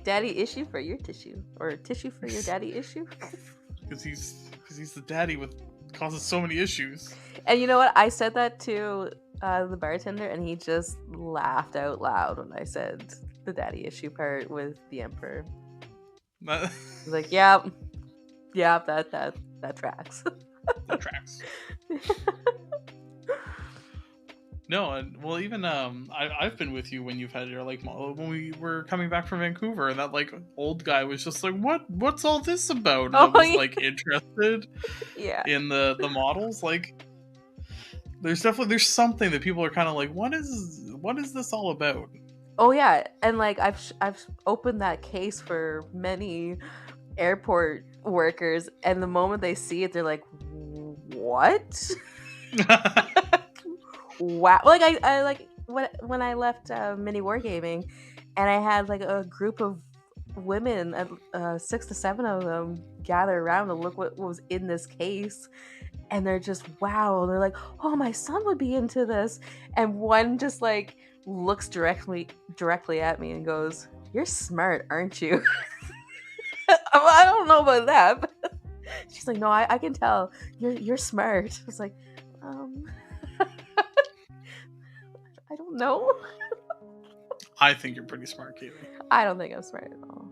Daddy issue for your tissue, or tissue for your daddy issue? Because he's the daddy with causes so many issues. And you know what? I said that to the bartender, and he just laughed out loud when I said the daddy issue part with the Emperor. He's like, "Yep, that tracks." That tracks. No, and well, even I've been with you when you've had your like when we were coming back from Vancouver, and that like old guy was just like, what's all this about? And I was like interested in the models. Like, there's something that people are kind of like, what is this all about? Oh yeah, and like I've opened that case for many airport workers, and the moment they see it, they're like, what? Wow. Like I like when I left mini wargaming, and I had like a group of women, 6 to 7 of them, gather around to look what was in this case, and they're just wow. They're like, oh, my son would be into this. And one just like looks directly at me and goes, "You're smart, aren't you?" I don't know about that, but she's like, "No, I can tell you're smart." I was like, I don't know. I think you're pretty smart, Caitlin. I don't think I'm smart at all.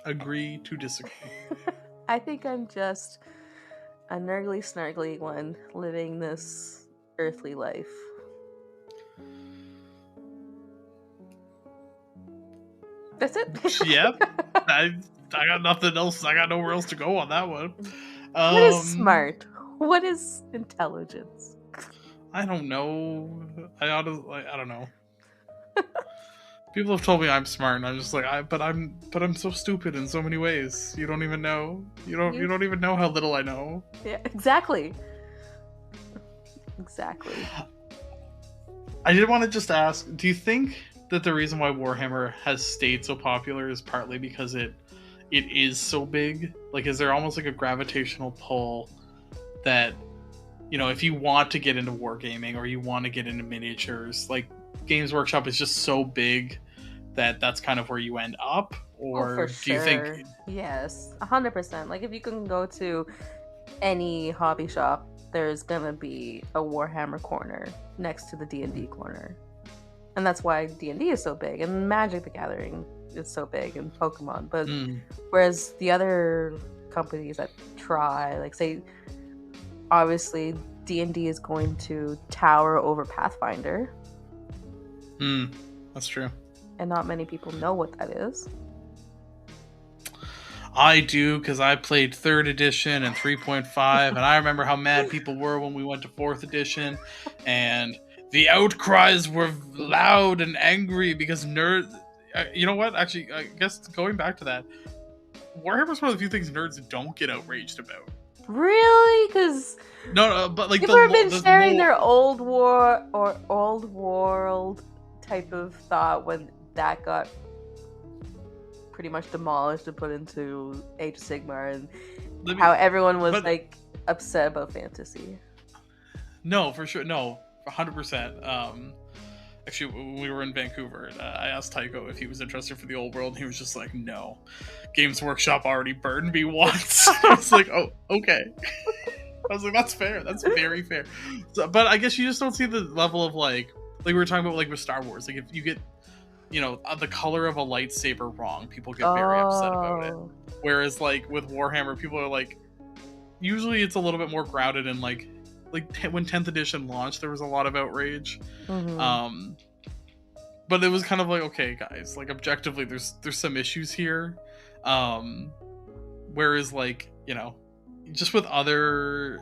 Agree to disagree. I think I'm just a nergly, snargly one living this earthly life. That's it. Yep. I got nothing else. I got nowhere else to go on that one. What is smart? What is intelligence? I don't know. I don't know. People have told me I'm smart, and I'm just like, but I'm so stupid in so many ways. You don't even know. You don't even know how little I know. Yeah, exactly. Exactly. I did want to just ask, do you think that the reason why Warhammer has stayed so popular is partly because it is so big? Like, is there almost like a gravitational pull that, you know, if you want to get into wargaming or you want to get into miniatures, like Games Workshop is just so big that that's kind of where you end up? Or do you think? Yes, 100%. Like, if you can go to any hobby shop, there's gonna be a Warhammer corner next to the D&D corner. And that's why D&D is so big, and Magic the Gathering is so big, and Pokemon. But whereas the other companies that try, like, say, obviously D&D is going to tower over Pathfinder. That's true. And not many people know what that is. I do, because I played 3rd edition and 3.5, and I remember how mad people were when we went to 4th edition, and the outcries were loud and angry because nerds. You know what? Actually, I guess going back to that, Warhammer's one of the few things nerds don't get outraged about. Really? Because No, but like people have been the sharing their old war or old world type of thought when that got pretty much demolished and put into Age of Sigmar, and how everyone was like upset about fantasy. No, for sure. No, 100%. Actually, when we were in Vancouver, I asked Tycho if he was interested for the old world, and he was just like, no. Games Workshop already burned me once. I was like, oh, okay. I was like, that's fair. That's very fair. So, but I guess you just don't see the level of like we were talking about like with Star Wars. Like if you get, the color of a lightsaber wrong, people get very upset about it. Whereas like with Warhammer, people are like, usually it's a little bit more grounded in like when 10th edition launched, there was a lot of outrage. Mm-hmm. But it was kind of like, okay, guys, like objectively, there's some issues here. Whereas like, just with other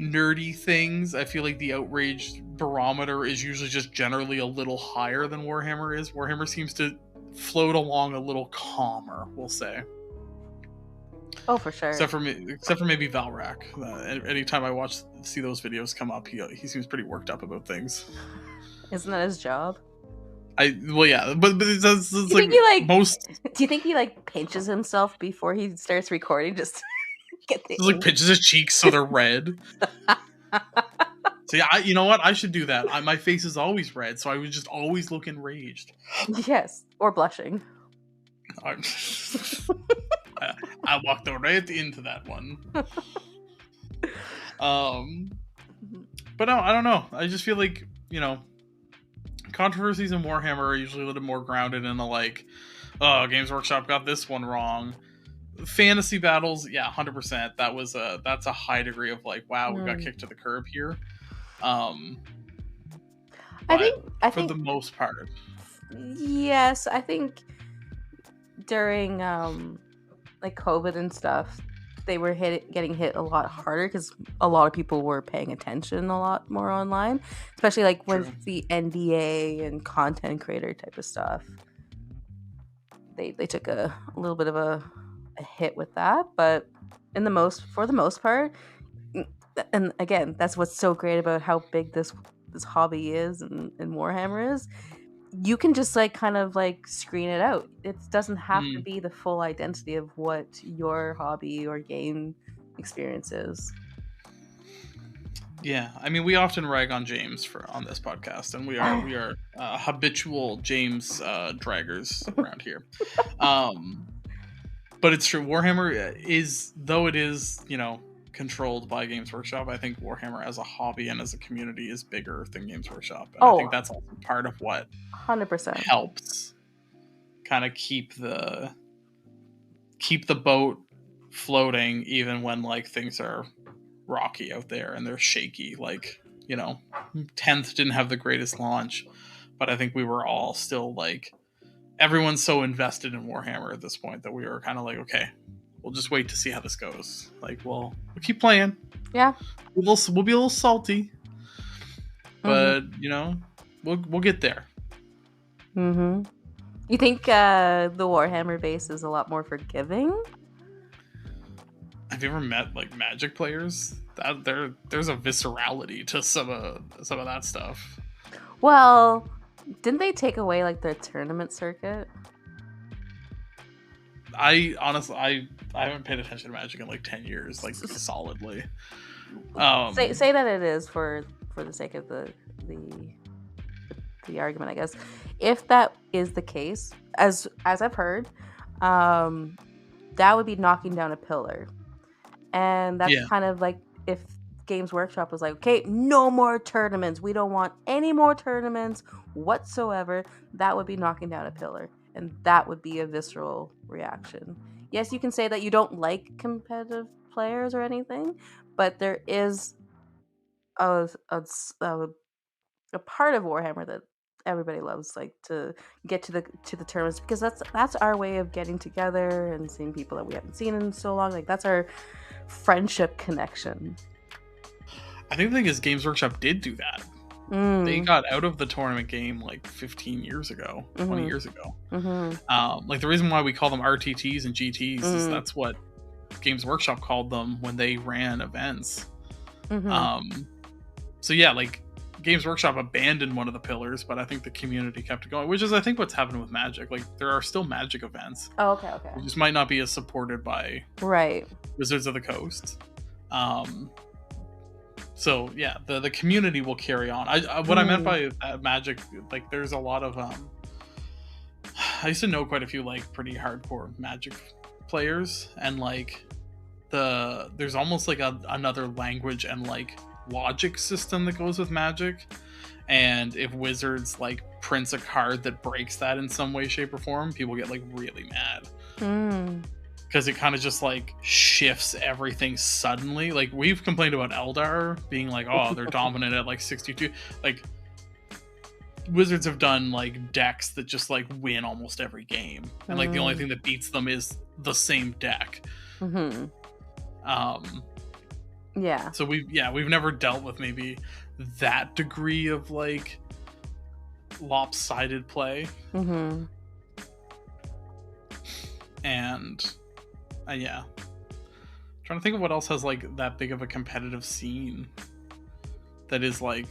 nerdy things, I feel like the outrage barometer is usually just generally a little higher than Warhammer is. Warhammer seems to float along a little calmer, we'll say. Oh, for sure. Except for maybe Valrak. Anytime I see those videos come up, he seems pretty worked up about things. Isn't that his job? Yeah, but it's do you think most. Do you think he like pinches himself before he starts recording? Just get the. Like pinches his cheeks so they're red. See, you know what? I should do that. My face is always red, so I would just always look enraged. Yes, or blushing. I walked right into that one. But no, I don't know. I just feel like, controversies in Warhammer are usually a little more grounded in the like, oh, Games Workshop got this one wrong. Fantasy battles, yeah, 100%. That's a high degree of like, wow, we got kicked to the curb here. I think the most part. Yes, I think during like COVID and stuff, they were getting hit a lot harder because a lot of people were paying attention a lot more online, especially like with the NDA and content creator type of stuff. They took a little bit of a hit with that, but for the most part, and again, that's what's so great about how big this hobby is and Warhammer is. You can just like kind of like screen it out. It doesn't have to be the full identity of what your hobby or game experience is. Yeah, I mean, we often rag on James on this podcast, and we are habitual James draggers around here. But it's true. Warhammer is, though it is, controlled by Games Workshop, I think Warhammer as a hobby and as a community is bigger than Games Workshop. And I think that's also part of what 100% helps kind of keep the boat floating even when like things are rocky out there and they're shaky. Like, 10th didn't have the greatest launch, but I think we were all still like, everyone's so invested in Warhammer at this point that we were kind of like, okay, we'll just wait to see how this goes. Like, we'll keep playing. Yeah. We'll be a little salty, but we'll get there. Mm-hmm. You think the Warhammer base is a lot more forgiving? Have you ever met like Magic players? There's a viscerality to some of that stuff. Well, didn't they take away like their tournament circuit? I honestly, I haven't paid attention to Magic in like 10 years, like solidly. Say that it is for the sake of the argument, I guess. If that is the case, as I've heard, that would be knocking down a pillar, and that's kind of like if Games Workshop was like, okay, no more tournaments. We don't want any more tournaments whatsoever. That would be knocking down a pillar. And that would be a visceral reaction. Yes, you can say that you don't like competitive players or anything, but there is a part of Warhammer that everybody loves like to get to the tournaments because that's our way of getting together and seeing people that we haven't seen in so long. Like that's our friendship connection. I think the thing is, Games Workshop did do that. They got out of the tournament game like 15 years ago, 20 years ago. Like the reason why we call them RTTs and GTs is that's what Games Workshop called them when they ran events. So yeah, like Games Workshop abandoned one of the pillars, but I think the community kept it going, which is I think what's happening with Magic. Like there are still Magic events. Oh, okay. They just might not be as supported by Wizards of the Coast. So yeah, the community will carry on. What I meant by Magic, like there's a lot of I used to know quite a few like pretty hardcore Magic players, and like there's almost like another language and like logic system that goes with Magic, and if Wizards like prints a card that breaks that in some way, shape, or form, people get like really mad. Because it kind of just like shifts everything suddenly. Like we've complained about Eldar being like, oh, they're dominant at like 62. Like Wizards have done like decks that just like win almost every game, and like the only thing that beats them is the same deck. Yeah. So we've never dealt with maybe that degree of like lopsided play. And yeah, trying to think of what else has like that big of a competitive scene that is like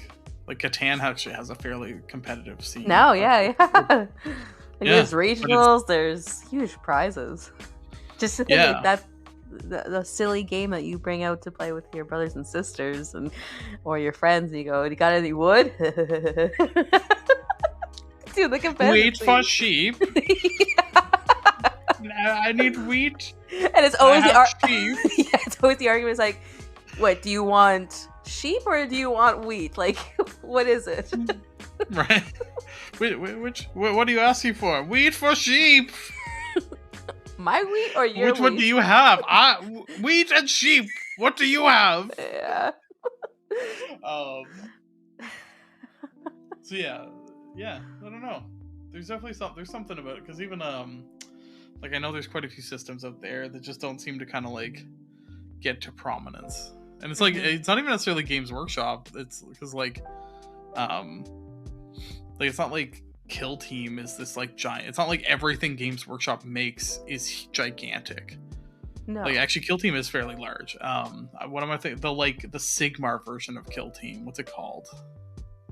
Catan actually has a fairly competitive scene. There's regionals, there's huge prizes. Just to think like that, the silly game that you bring out to play with your brothers and sisters or your friends, and you go, you got any wood? Dude, the competitive wheat for sheep. I need wheat. And it's always it's always the argument is like, what, do you want sheep or do you want wheat? Like, what is it? Right. What are you asking for? Wheat for sheep. My wheat or your Which one do you have? Wheat and sheep. What do you have? Yeah. So yeah. I don't know. There's definitely there's something about it, because even like I know there's quite a few systems out there that just don't seem to kind of like get to prominence, and it's like it's not even necessarily Games Workshop. It's because like it's not like Kill Team is this like giant. It's not like everything Games Workshop makes is gigantic. No. Like actually, Kill Team is fairly large. What am I thinking? The Sigmar version of Kill Team. What's it called?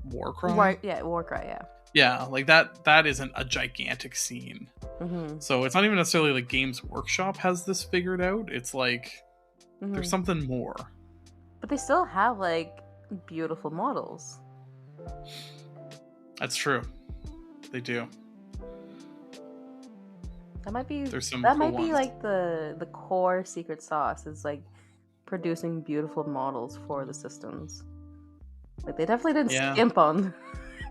Warcry. Warcry. Yeah. Yeah, like that isn't a gigantic scene. So it's not even necessarily like Games Workshop has this figured out. It's like there's something more. But they still have like beautiful models. That's true. They do. That might be there's some that cool might be ones. like the core secret sauce is like producing beautiful models for the systems. Like they definitely didn't skimp on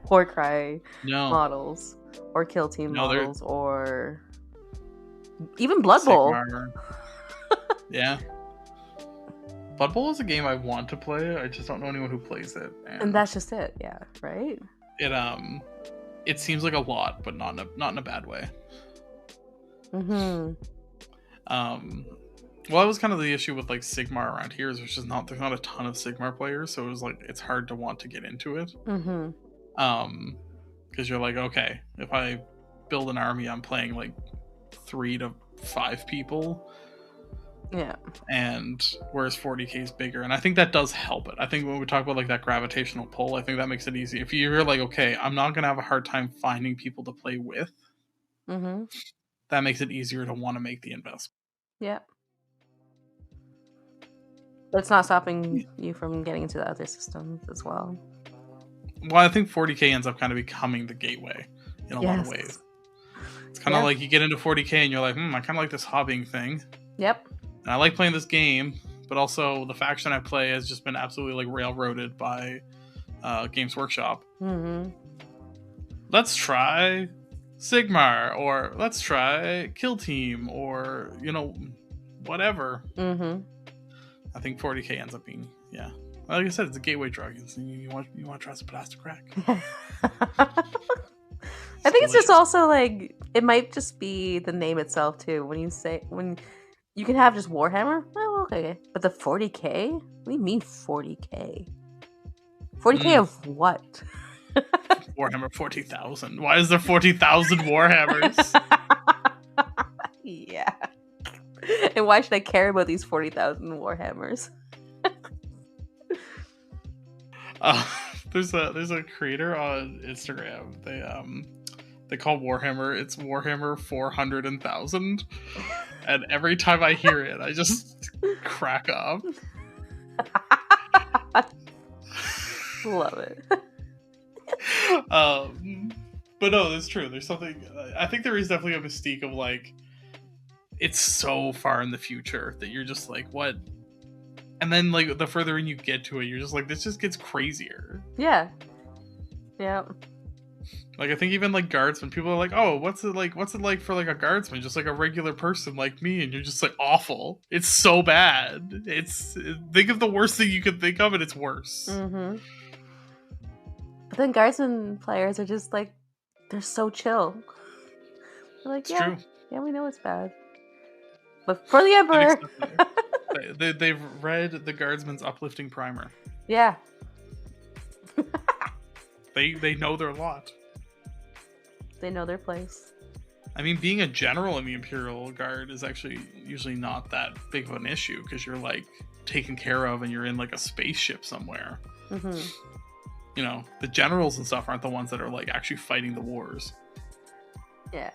Warcry models or Kill Team models or even Blood Bowl. Yeah. Blood Bowl is a game I want to play. I just don't know anyone who plays it. And that's just it. Yeah. Right? It seems like a lot, but not in a bad way. Well, that was kind of the issue with like Sigmar around here, is there's not a ton of Sigmar players, so it was like it's hard to want to get into it. Because you're like, okay, if I build an army, I'm playing like 3 to 5 people. Yeah. And whereas 40k is bigger, and I think that does help it. I think when we talk about like that gravitational pull, I think that makes it easy. If you're like, okay, I'm not gonna have a hard time finding people to play with, that makes it easier to want to make the investment. Yeah. But it's not stopping you from getting into the other systems as well. Well, I think 40k ends up kind of becoming the gateway in a lot of ways. It's kind of like you get into 40k and you're like, I kind of like this hobbying thing. Yep. And I like playing this game, but also the faction I play has just been absolutely like railroaded by Games Workshop. Let's try Sigmar, or let's try Kill Team, or whatever. I think 40k ends up being Like I said, it's a gateway drug. You want to try some plastic crack? I think it's just delicious. also like it might just be the name itself too. When you can have just Warhammer, oh okay, but the 40K? What do you mean 40K? 40K of what? Warhammer 40,000. Why is there 40,000 Warhammers? Yeah. And why should I care about these 40,000 Warhammers? There's a creator on Instagram. They call Warhammer. It's Warhammer 400,000. And every time I hear it, I just crack up. Love it. But no, that's true. There's something. I think there is definitely a mystique of like, it's so far in the future that you're just like, what? And then like the further in you get to it, you're just like, this just gets crazier. Yeah. Yeah. Like I think even like guardsmen, people are like, oh, what's it like for like a guardsman, just like a regular person like me, and you're just like, awful. It's so bad. Think of the worst thing you could think of, and it's worse. Mm-hmm. But then guardsman players are just like, they're so chill. They're like, It's true. Yeah, we know it's bad. But for the Emperor. They've read the Guardsman's uplifting primer. Yeah. They know their lot. They know their place. I mean, being a general in the Imperial Guard is actually usually not that big of an issue because you're like taken care of and you're in like a spaceship somewhere. Mm-hmm. You know, the generals and stuff aren't the ones that are like actually fighting the wars. Yeah.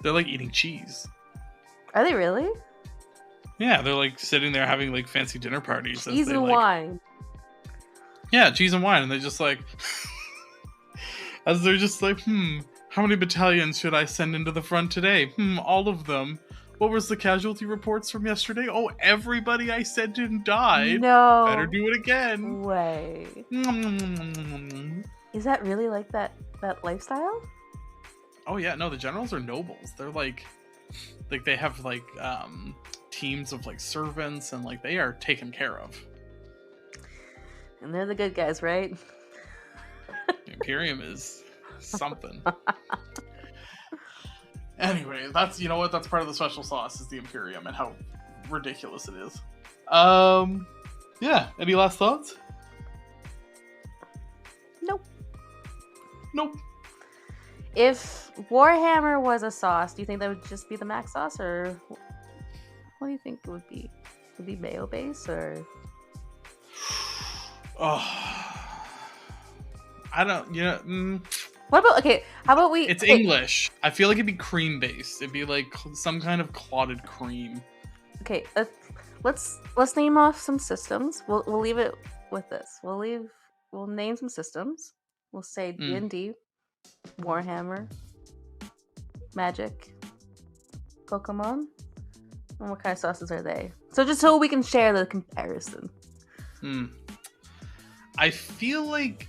They're like eating cheese. Are they really? Yeah, they're like sitting there having like fancy dinner parties. Cheese and wine. Yeah, cheese and wine, and they're just like, as they're just like, how many battalions should I send into the front today? All of them. What was the casualty reports from yesterday? Oh, everybody I sent in died. No. Better do it again. Way. Is that really like that lifestyle? Oh yeah, no, the generals are nobles. They're like they have like teams of like servants, and like they are taken care of. And they're the good guys, right? The Imperium is something. Anyway, that's, you know what, that's part of the special sauce is the Imperium and how ridiculous it is. Yeah, any last thoughts? Nope. If Warhammer was a sauce, do you think that would just be the mac sauce, or what do you think it would be? Would it be mayo base, or? Oh, I don't. What about how about we? It's English. I feel like it'd be cream based. It'd be like some kind of clotted cream. Okay, let's name off some systems. We'll leave it with this. We'll name some systems. We'll say D&D, Warhammer, Magic, Pokemon, and what kind of sauces are they? So just so we can share the comparison. I feel like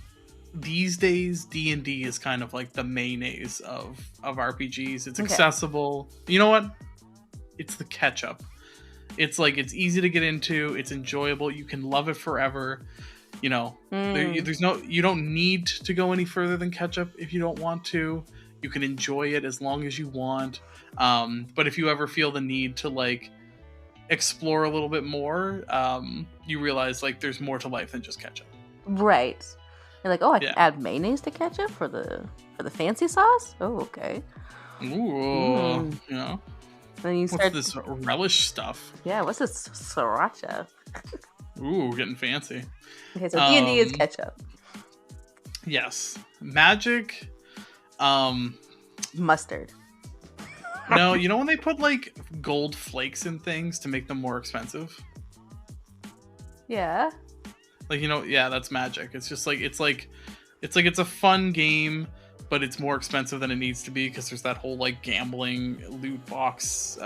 these days D&D is kind of like the mayonnaise of RPGs. It's accessible. You know what? It's the ketchup. It's like, it's easy to get into. It's enjoyable. You can love it forever. You know, you don't need to go any further than ketchup if you don't want to. You can enjoy it as long as you want. But if you ever feel the need to like explore a little bit more, you realize like there's more to life than just ketchup. Right. You're like, oh, I can add mayonnaise to ketchup for the fancy sauce? Oh, okay. Ooh, you know. Then you what's this relish stuff? Yeah, what's this sriracha? Ooh, getting fancy. Okay, so D&D is ketchup. Yes. Magic, mustard. No, you know when they put like gold flakes in things to make them more expensive? Yeah. Like, you know, yeah, that's Magic. It's just like it's a fun game, but it's more expensive than it needs to be because there's that whole like gambling loot box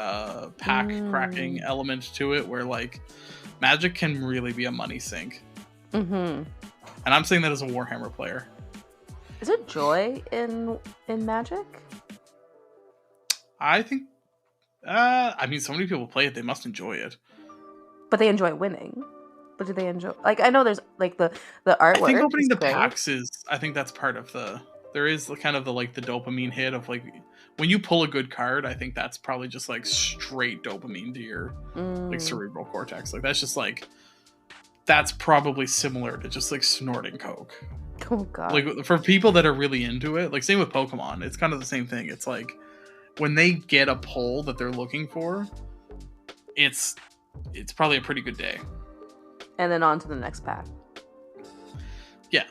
pack cracking element to it where like Magic can really be a money sink. Mm-hmm. And I'm saying that as a Warhammer player. Is there joy in Magic? I think I mean, so many people play it, they must enjoy it. But they enjoy winning. But do they enjoy? Like, I know there's like the artwork. I think opening is the great. packs is. I think that's part of the. There is kind of the like the dopamine hit of like when you pull a good card. I think that's probably just like straight dopamine to your like cerebral cortex. Like that's just like. That's probably similar to just like snorting coke. Oh god. Like for people that are really into it, like same with Pokemon, it's kind of the same thing. It's like when they get a pull that they're looking for, it's probably a pretty good day. And then on to the next pack. Yeah.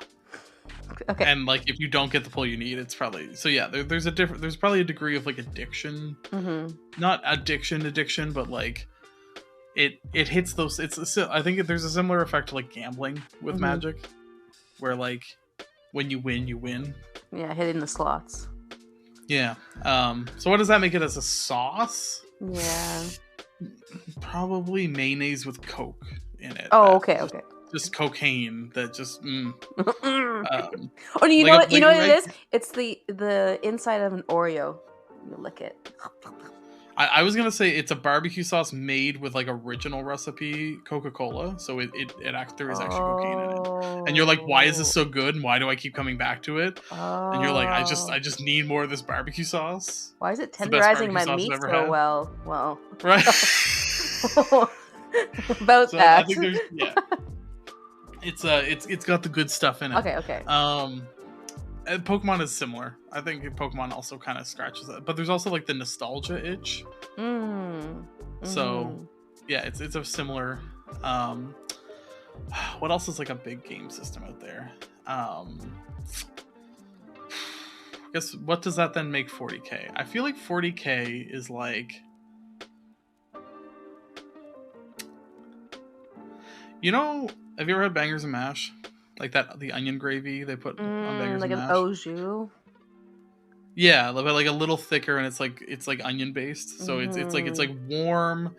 Okay. And like if you don't get the pull you need, it's probably so yeah. There's probably a degree of like addiction, not addiction, but like it hits those. I think there's a similar effect to like gambling with Magic, where like when you win, you win. Yeah, hitting the slots. Yeah. So what does that make it as a sauce? Yeah. Probably mayonnaise with Coke in it. Oh, okay. Just cocaine that just. Oh, you know what? You know what it is? It's the inside of an Oreo. You lick it. I was gonna say it's a barbecue sauce made with like original recipe Coca-Cola, so there is actually cocaine in it, and you're like, why is this so good, and why do I keep coming back to it? And you're like, I just need more of this barbecue sauce. Why is it tenderizing my meat so well? Well, right. About so that. I think there's it's got the good stuff in it. Okay. Pokemon is similar. I think Pokemon also kind of scratches that, but there's also like the nostalgia itch. So yeah, it's a similar. What else is like a big game system out there? I guess what does that then make 40K? I feel like 40K is like, you know, have you ever had bangers and mash? Like the onion gravy they put on bangers like and mash. Like an au jus. Yeah, but like a little thicker, and it's like onion based. So it's like warm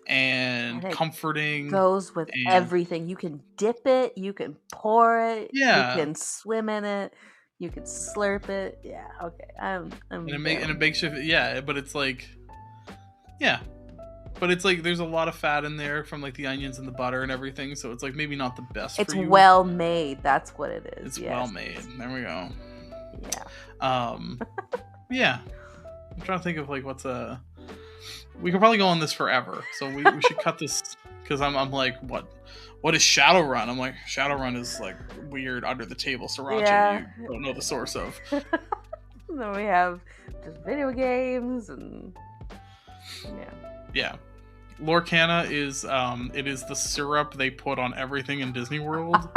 and comforting. Goes with everything. You can dip it. You can pour it. Yeah. You can swim in it. You can slurp it. Yeah. Okay. I'm. And it makes you. Yeah, but it's like. Yeah. But it's like there's a lot of fat in there from like the onions and the butter and everything, so it's like maybe not the best. It's for you. well made. That's what it is. It's well made. There we go. Yeah. Yeah. I'm trying to think of like what's a. We could probably go on this forever, so we should cut this because I'm like what is Shadowrun? I'm like Shadowrun is like weird under the table sriracha you don't know the source of. Then we have just video games and yeah. Lorcana is it is the syrup they put on everything in Disney World for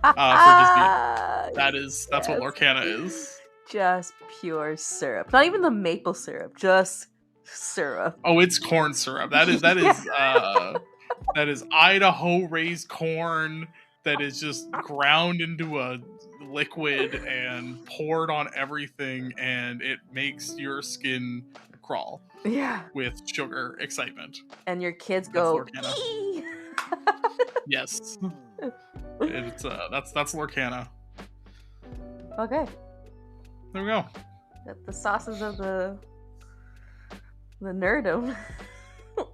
Disney. That's what Lorcana is. Just pure syrup. Not even the maple syrup, just syrup. Oh, it's corn syrup. That is that is Idaho raised corn that is just ground into a liquid and poured on everything, and it makes your skin crawl. Yeah. With sugar excitement. And your kids go. Yes. It's that's Lorcana. Okay. There we go. The sauces of the nerdom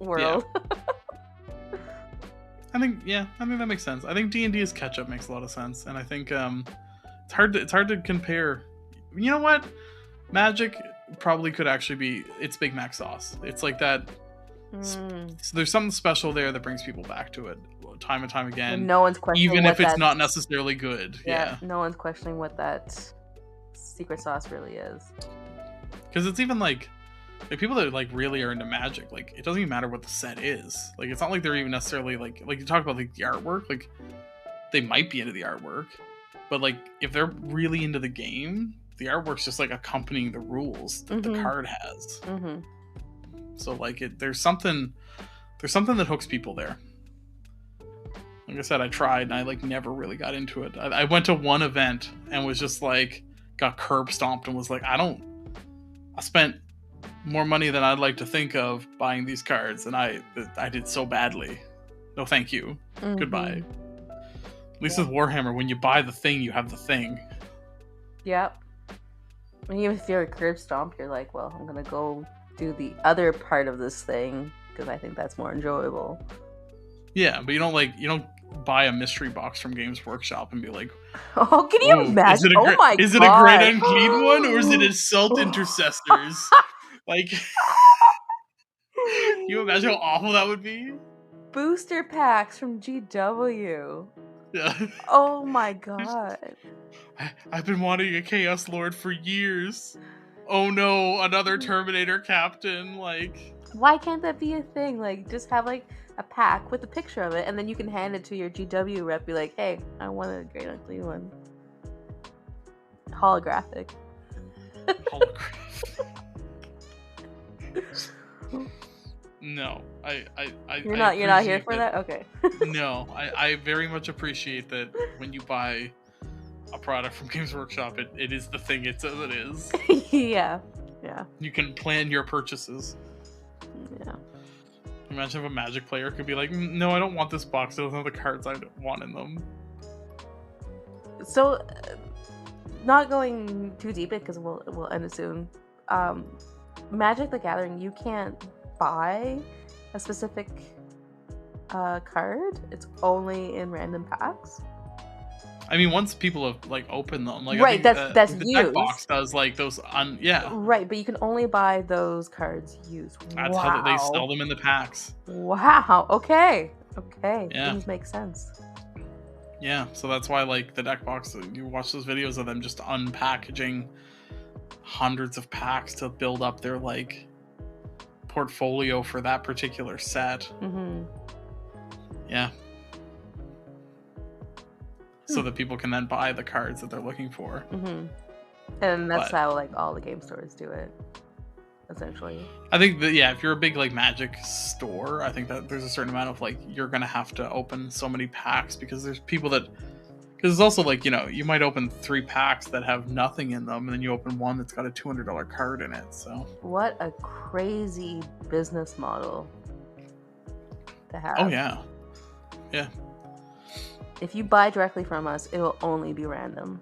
world. Yeah. I think that makes sense. I think D&D as ketchup makes a lot of sense, and I think it's hard to compare. You know what? Magic probably could actually be its Big Mac sauce. It's like that. So there's something special there that brings people back to it time and time again. And no one's questioning, even if it's not necessarily good. Yeah. No one's questioning what that secret sauce really is. Because it's even like people that like really are into Magic. Like it doesn't even matter what the set is. Like it's not like they're even necessarily like you talk about like the artwork. Like they might be into the artwork, but like if they're really into the game, the artwork's just like accompanying the rules that the card has. So like there's something that hooks people there. Like I said, I tried and I like never really got into it. I went to one event and was just like got curb stomped and was like, I spent more money than I'd like to think of buying these cards, and I did so badly. No thank you. Goodbye. At least with Warhammer, when you buy the thing, you have the thing. Yep. And even if you're a curb stomp, you're like, well, I'm gonna go do the other part of this thing because I think that's more enjoyable. Yeah, but you don't buy a mystery box from Games Workshop and be like, Oh, can you "Ooh, imagine? Oh my is it a god. great unclean one, or is it Assault Intercessors?" Like, you imagine how awful that would be? Booster packs from GW. Yeah. Oh my god. I've been wanting a Chaos Lord for years. Oh no, another Terminator captain, like... Why can't that be a thing? Like, just have like a pack with a picture of it, and then you can hand it to your GW rep. Be like, "Hey, I want a great unclean one, holographic." Holograph. No, You're not here for that? Okay. No, I very much appreciate that when you buy a product from Games Workshop, it is the thing it says it is. Yeah. You can plan your purchases. Yeah. Imagine if a Magic player could be like, "No, I don't want this box. It doesn't have the cards I want in them." So, not going too deep because we'll end it soon. Magic the Gathering, you can't buy a specific card. It's only in random packs. I mean, once people have like opened them, like right, I think, that's the used. deck box does like those yeah. Right, but you can only buy those cards used. That's how they sell them in the packs. Wow. Okay. Yeah. Things make sense. Yeah, so that's why like the deck box, you watch those videos of them just unpackaging hundreds of packs to build up their like portfolio for that particular set. Mm-hmm. Yeah. So that people can then buy the cards that they're looking for. Mm-hmm. And that's how like all the game stores do it, essentially. I think that, yeah, if you're a big like Magic store, I think that there's a certain amount of like you're gonna have to open so many packs because there's people that, because it's also like, you know, you might open 3 packs that have nothing in them, and then you open one that's got a $200 card in it. So what a crazy business model to have. Oh yeah. If you buy directly from us, it will only be random.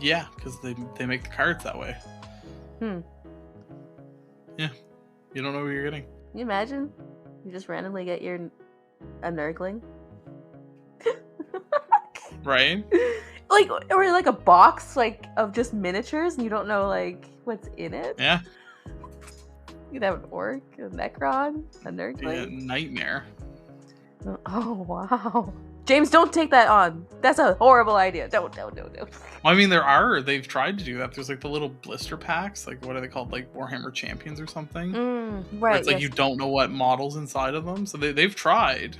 Yeah, because they make the cards that way. Yeah. You don't know what you're getting. Can you imagine? You just randomly get a Nurgling. Right? Like, or like a box like of just miniatures, and you don't know like what's in it. Yeah. You'd have an Orc, a Necron, a Nurgling. Yeah, nightmare. Oh wow. James, don't take that on. That's a horrible idea. Don't. Well, I mean, they've tried to do that. There's like the little blister packs, like what are they called, like Warhammer Champions or something? Right. Where it's like you don't know what models inside of them. So they've tried.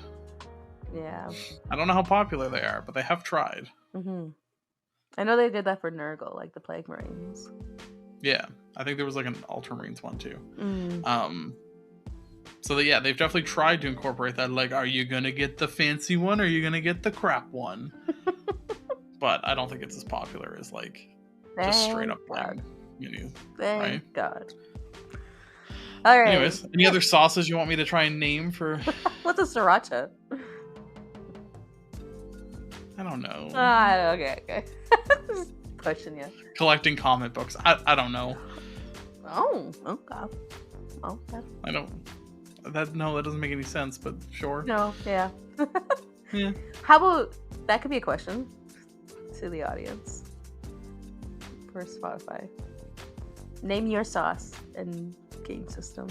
Yeah. I don't know how popular they are, but they have tried. Mm-hmm. I know they did that for Nurgle, like the Plague Marines. Yeah, I think there was like an Ultramarines one too. Mm. So yeah, they've definitely tried to incorporate that. Like, are you gonna get the fancy one, or are you gonna get the crap one? But I don't think it's as popular as like just straight up playing. Thank God. All right. Anyways, any other sauces you want me to try and name for? What's a sriracha? I don't know. Okay. Just pushing you. Collecting comic books. I don't know. Oh, okay. Okay. I don't. That doesn't make any sense. But sure. No. Yeah. Yeah. How about that? Could be a question to the audience for Spotify. Name your sauce and game system.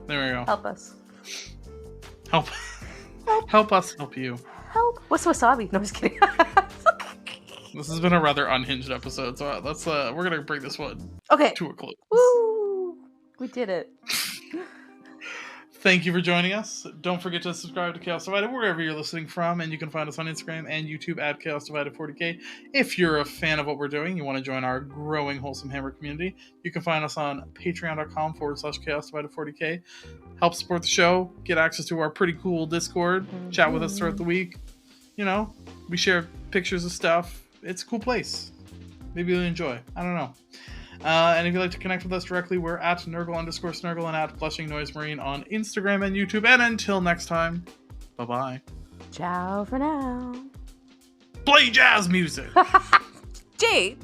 There we go. Help us. Help us help you. Help. What's wasabi? No, I'm just kidding. This has been a rather unhinged episode, so we're gonna bring this one to a close. Woo! We did it. Thank you for joining us. Don't forget to subscribe to Chaos Divided wherever you're listening from, and you can find us on Instagram and YouTube at Chaos Divided 40K. If you're a fan of what we're doing, you want to join our growing Wholesome Hammer community, you can find us on patreon.com/Chaos Divided 40K. Help support the show, get access to our pretty cool Discord, chat with us throughout the week. You know, we share pictures of stuff. It's a cool place. Maybe you'll enjoy. I don't know. And if you'd like to connect with us directly, we're at Nurgle_Snurgle and at Blushing Noise Marine on Instagram and YouTube. And until next time, bye-bye. Ciao for now. Play jazz music! Jade!